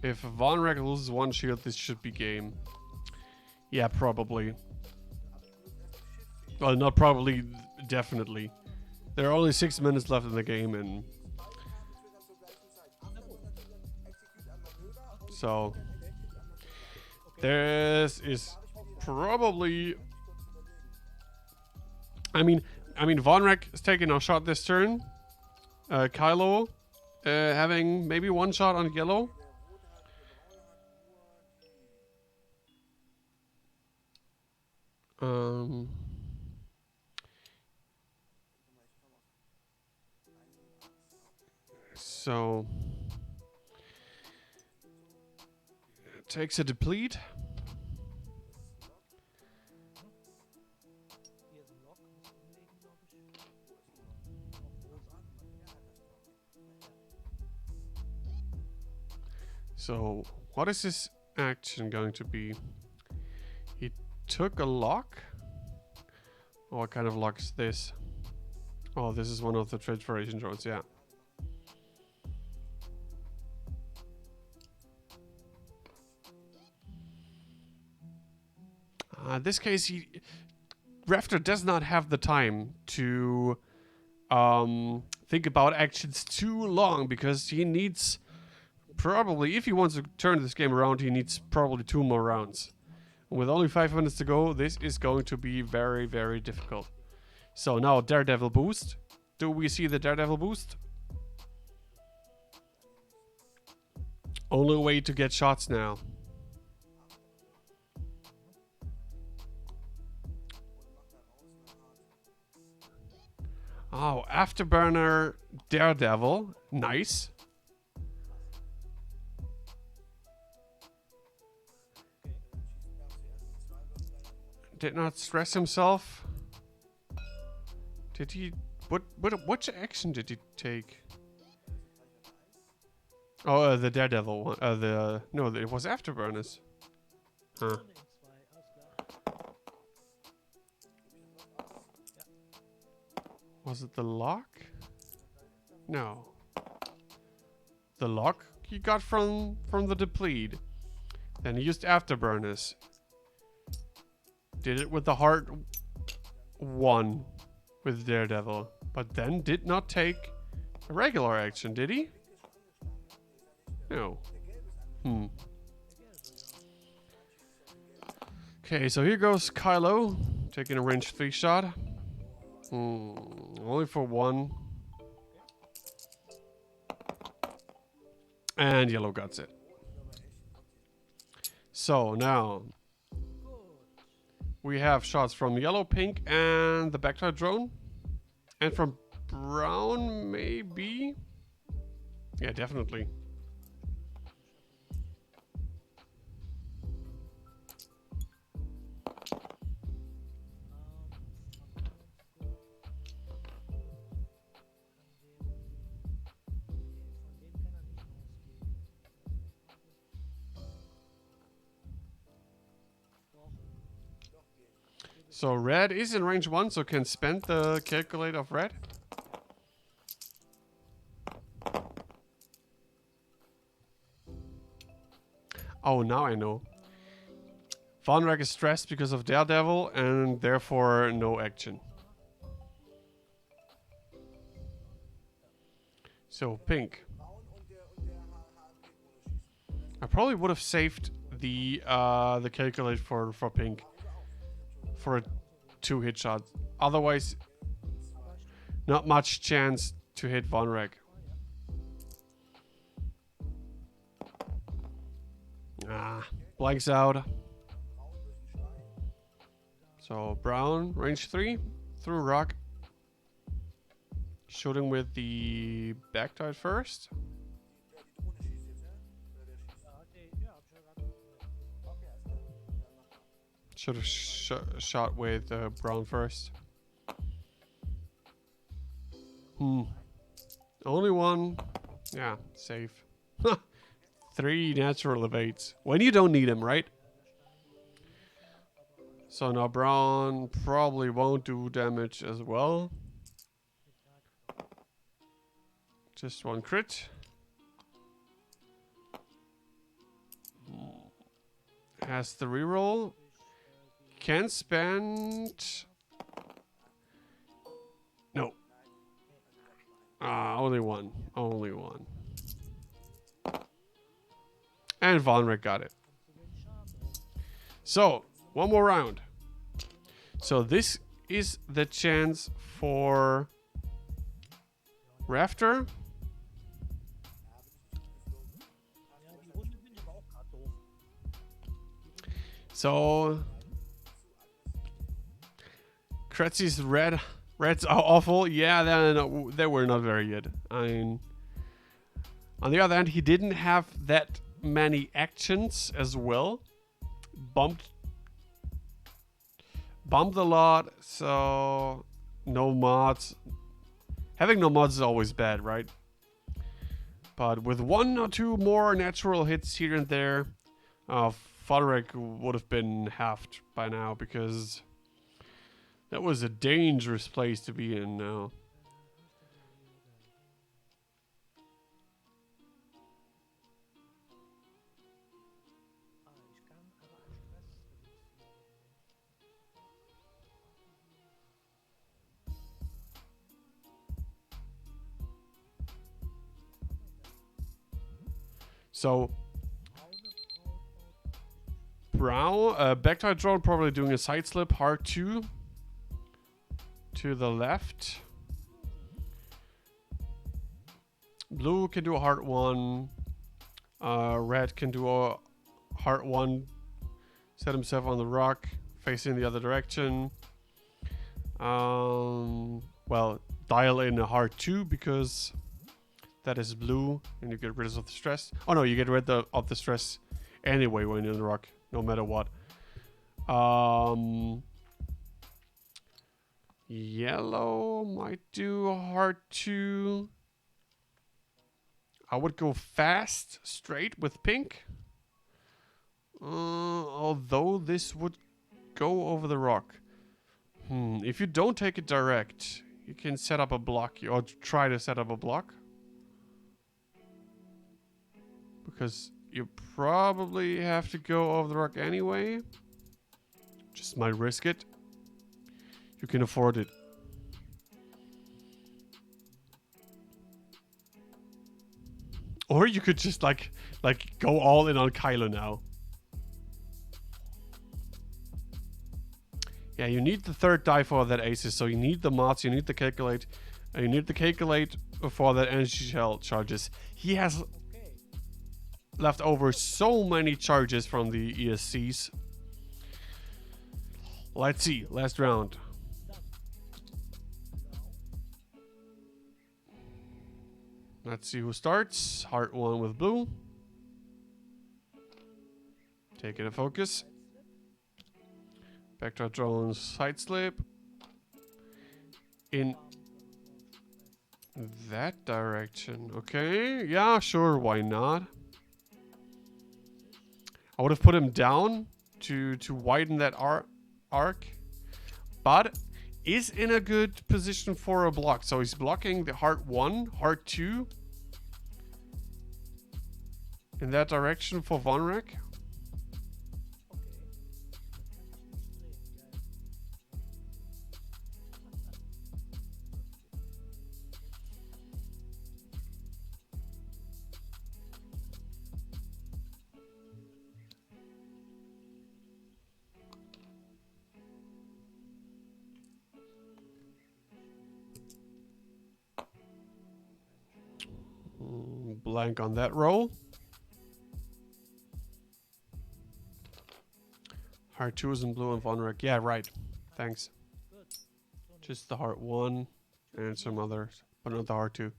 If Vonrek loses one shield, this should be game. Yeah, probably. Well, not probably, definitely. There are only 6 minutes left in the game, and so this is probably. I mean, Vonrek is taking a shot this turn. Kylo having maybe one shot on yellow. So takes a deplete. So what is his action going to be? He took a lock. Oh, what kind of lock is this? Oh, this is one of the transformation drones, yeah. In this case, Rafter does not have the time to think about actions too long, because he needs probably, if he wants to turn this game around, he needs probably 2 more rounds. With only 5 minutes to go, this is going to be very, very difficult. So now Daredevil boost. Do we see the Daredevil boost? Only way to get shots now. Oh, Afterburner Daredevil. Nice. Did not stress himself. Did he... What action did he take? Oh, the Daredevil one. No, it was Afterburners. Huh. Was it the lock? No. The lock he got from the deplete. Then he used Afterburners. Did it with the hard one with Daredevil. But then did not take a regular action, did he? No. Okay, so here goes Kylo. Taking a range 3 shot. Only for 1. And yellow got it. So now we have shots from yellow, pink, and the backtide drone. And from brown, maybe? Yeah, definitely. So red is in range 1, so can spend the calculate of red. Oh, now I know. Von Rek is stressed because of Daredevil and therefore no action. So pink. I probably would have saved the calculate for pink for a 2-hit shot. Otherwise, not much chance to hit Von Rek. Blanks out. So brown, range 3, through rock. Shooting with the back tide first. Should have shot with brown first. Only one. Yeah, safe. 3 natural evades. When you don't need them, right? So now brown probably won't do damage as well. Just 1 crit. Has the reroll. Can spend. No. Only one. Only one. And Von Rek got it. So, one more round. So this is the chance for Rafter. So Kretzi's reds are awful. Yeah, they were not very good. I mean, on the other hand, he didn't have that many actions as well. Bumped a lot, so no mods. Having no mods is always bad, right? But with 1 or 2 more natural hits here and there, Von Rek would have been halved by now, because that was a dangerous place to be in now. So brown, back-tide drone probably doing a side slip, hard 2 to the left. Blue can do a hard 1. Red can do a hard 1. Set himself on the rock, facing the other direction. Well, dial in a hard 2 because that is blue, and you get rid of the stress. Oh no, you get rid of the stress anyway when you're in the rock, no matter what. Yellow might do a hard 2. I would go fast, straight with pink. Although this would go over the rock. If you don't take it direct, you can set up a block, or try to set up a block. Because you probably have to go over the rock anyway. Just might risk it. You can afford it. Or you could just like go all in on Kylo now. Yeah, you need the 3rd die for that aces, so you need the mods, you need the calculate, and you need the calculate for that energy shell charges. He has left over so many charges from the ESCs. Let's see, last round. Let's see who starts. Heart 1 with blue. Taking a focus. Back-tide drone side slip. In that direction. Okay, yeah, sure, why not? I would have put him down to widen that arc, but is in a good position for a block. So he's blocking the heart 1, heart 2 in that direction for Von Rek. blank on that roll. Heart 2 is in blue and Vonrek. Yeah, right. Thanks. Just the heart 1 and some others, but not the heart 2.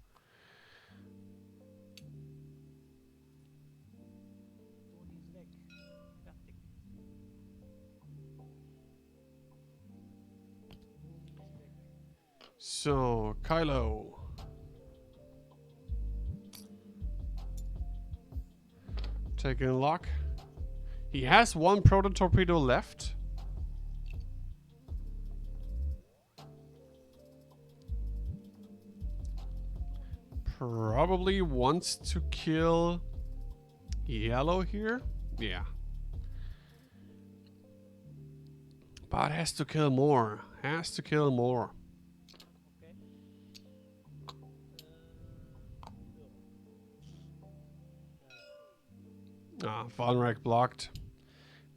So, Kylo. Taking a lock. He has one proton torpedo left. Probably wants to kill yellow here. Yeah. But has to kill more. Has to kill more. Ah, Vonrek blocked.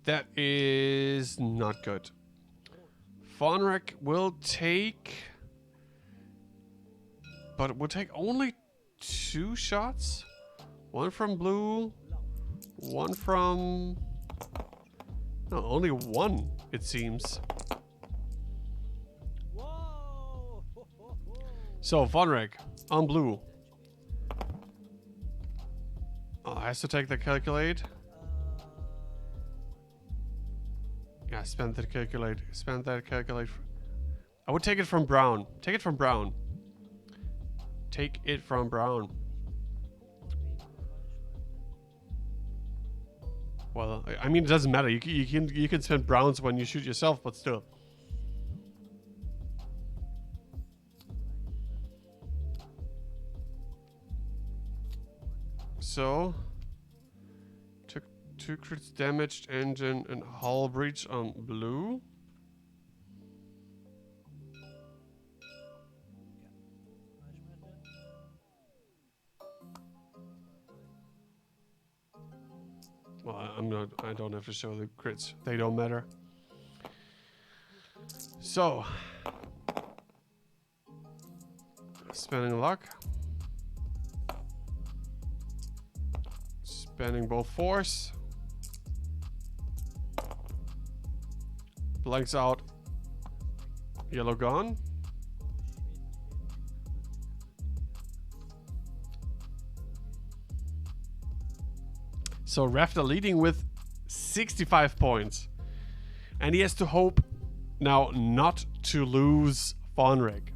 That is not good. Vonrek will take... But it will take only 2 shots? One from blue, one from... No, only one, it seems. So, Vonrek on blue. Has to take the calculate. Yeah, spend that calculate. Spend that calculate. I would take it from brown. Take it from brown. Take it from brown. Well, I mean, it doesn't matter. You can spend browns when you shoot yourself, but still. So, took 2 crits damaged engine and hull breach on blue. Well, I don't have to show the crits. They don't matter. So, spending luck. Spending both force. Blanks out. Yellow gone. So Rafter leading with 65 points. And he has to hope now not to lose Vonrek.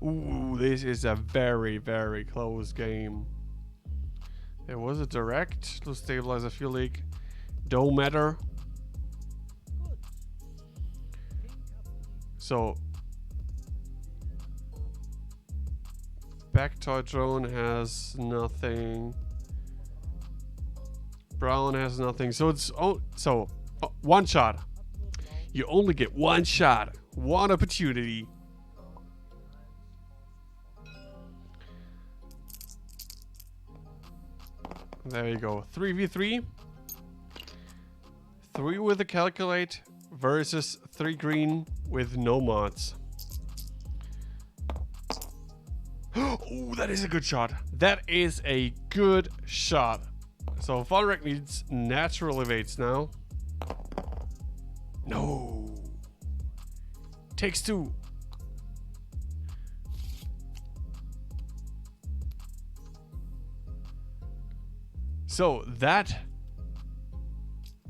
Ooh, this is a very, very close game. There was a direct to stabilize a fuel leak. Don't matter. So back toy drone has nothing. Brown has nothing. So it's one shot. You only get one shot, one opportunity. There you go. 3v3. 3 with a calculate versus 3 green with no mods. Oh, that is a good shot. That is a good shot. So Vonrek needs natural evades now. No. Takes 2. So that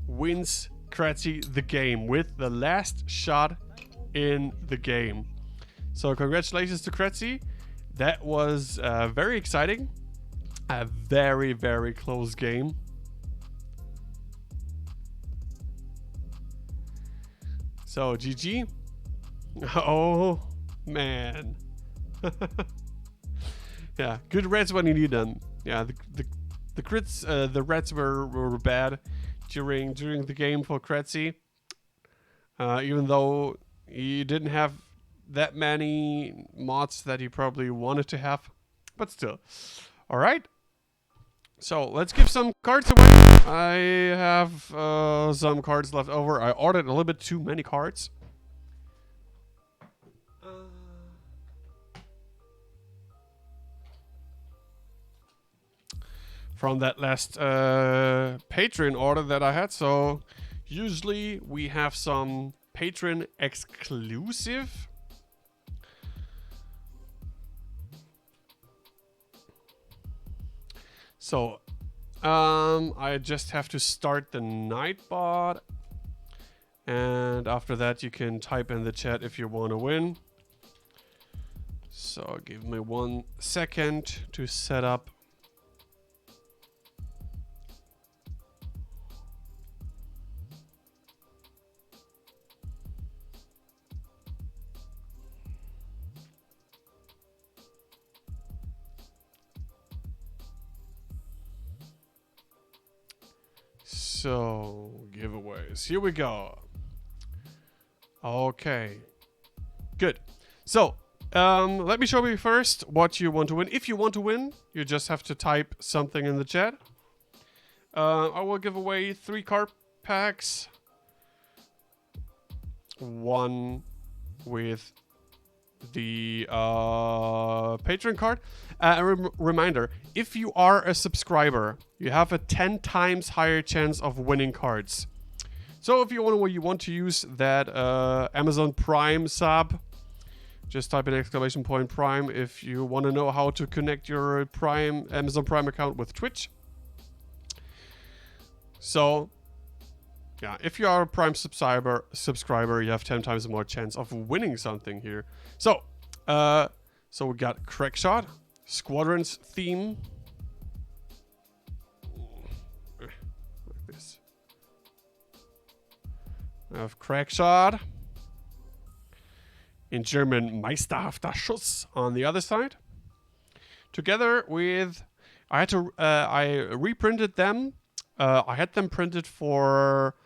wins Kretzi the game with the last shot in the game. So congratulations to Kretzi. That was very exciting. A very, very close game. So GG. Oh man. Yeah, good reds when you need them. Yeah, the crits, the reds were bad during the game for Kretzi. Even though he didn't have that many mods that he probably wanted to have, but still. All right. So let's give some cards away. I have some cards left over. I ordered a little bit too many cards. from that last Patreon order that I had. So usually we have some Patreon exclusive. So I just have to start the Nightbot, and after that you can type in the chat if you want to win. So give me 1 second to set up. So, giveaways. Here we go. Okay. Good. So, let me show you first what you want to win. If you want to win, you just have to type something in the chat. I will give away 3 card packs. 1 with the Patreon card. A reminder, if you are a subscriber, you have a 10 times higher chance of winning cards. So if you want to use that Amazon Prime sub, just type in ! Prime if you want to know how to connect your Amazon Prime account with Twitch. So yeah, if you are a Prime subscriber, you have 10 times more chance of winning something here. So, we got Crackshot, Squadrons theme. Like this. I have Crackshot. In German, Meisterhafter Schuss on the other side. Together with, I reprinted them. I had them printed for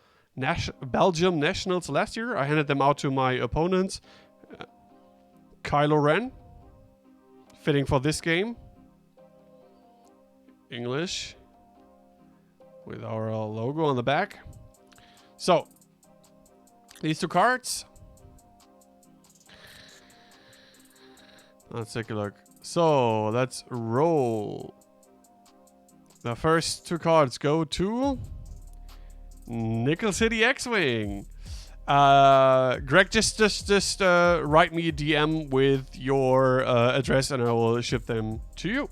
Belgium Nationals last year. I handed them out to my opponents. Kylo Ren, fitting for this game. English, with our logo on the back. So, these 2 cards. Let's take a look. So, let's roll. The first 2 cards go to Nickel City X-Wing. Greg, just write me a DM with your address and I will ship them to you.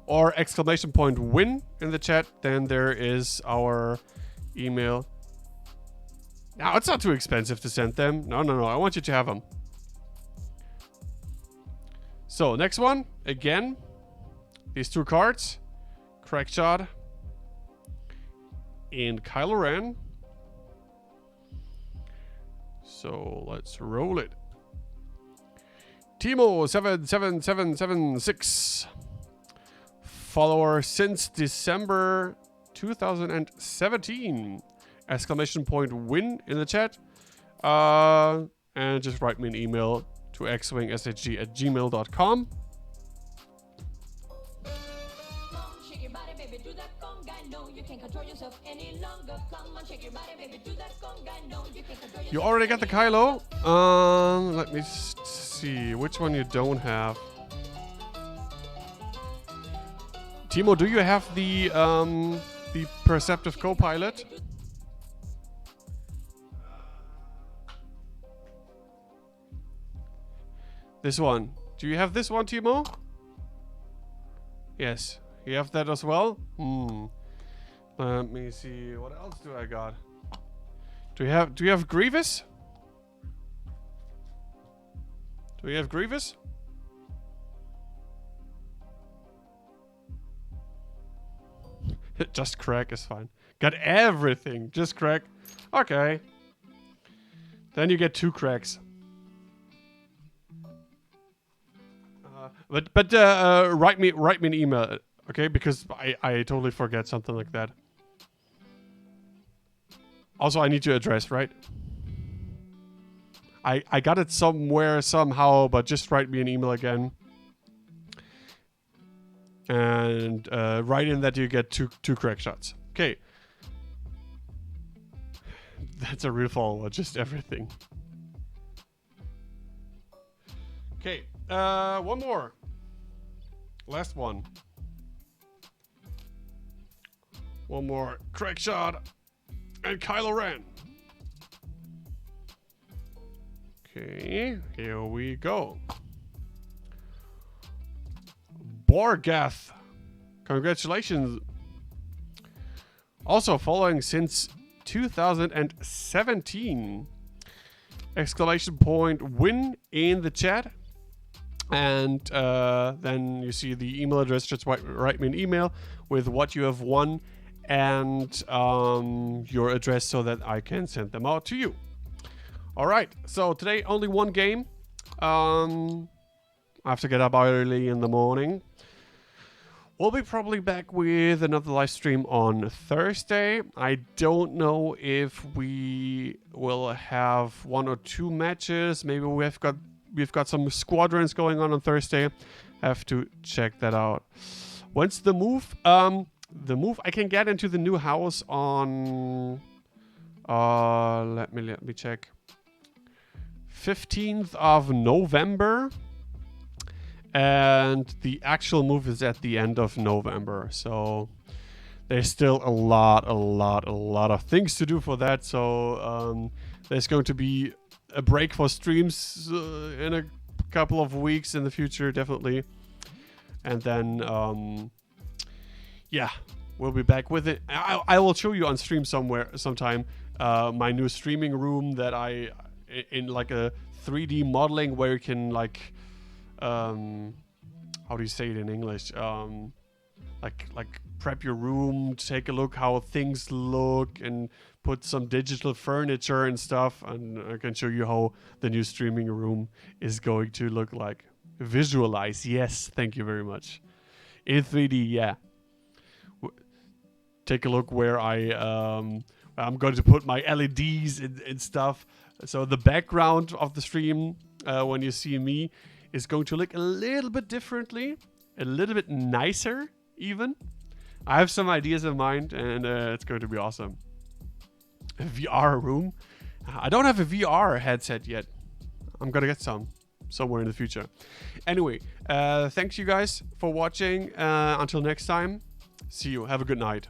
Or !win in the chat, then there is our email. Now, it's not too expensive to send them. No, I want you to have them. So, next one, again, these 2 cards, Crackshot and Kylo Ren. So, let's roll it. Timo77776, follower since December 2017. !win in the chat. And just write me an email to xwingshg@gmail.com. You already got the Kylo. Let me see which one you don't have. Timo, do you have the Perceptive Co-Pilot? This one. Do you have this one, Timo? Yes. You have that as well? Let me see. What else do I got? Do you have Grievous? Do we have Grievous? Just Crack is fine. Got everything. Just Crack. Okay. Then you get 2 cracks. But write me an email, okay? Because I totally forget something like that. Also, I need your address, right? I got it somewhere somehow, but just write me an email again. And write in that you get two crack shots. Okay. That's a real follower, just everything. Okay. One more. Last one. One more. Crack shot. And Kylo Ren. Okay, here we go. Borgath. Congratulations. Also following since 2017. Exclamation point win in the chat. And then you see the email address. Just write me an email with what you have won and your address so that I can send them out to you. All right, so today only one game. I have to get up early in the morning. We'll be probably back with another live stream on Thursday. I don't know if we will have 1 or 2 matches. Maybe we've got some squadrons going on Thursday. Have to check that out. When's the move? The move, I can get into the new house on let me check. 15th of November. And the actual move is at the end of November. So there's still a lot of things to do for that. So there's going to be a break for streams in a couple of weeks in the future, definitely. And then, yeah, we'll be back with it. I will show you on stream sometime my new streaming room that I in like a 3D modeling where you can like how do you say it in English? Like prep your room, take a look how things look, and put some digital furniture and stuff. And I can show you how the new streaming room is going to look like. Visualize, yes, thank you very much. In 3D, yeah. Take a look where I'm going to put my LEDs and stuff. So the background of the stream, when you see me, is going to look a little bit differently, a little bit nicer even. I have some ideas in mind, and it's going to be awesome. A VR room. I don't have a VR headset yet. I'm gonna get some somewhere in the future. Anyway, thanks you guys for watching. Until next time, see you. Have a good night.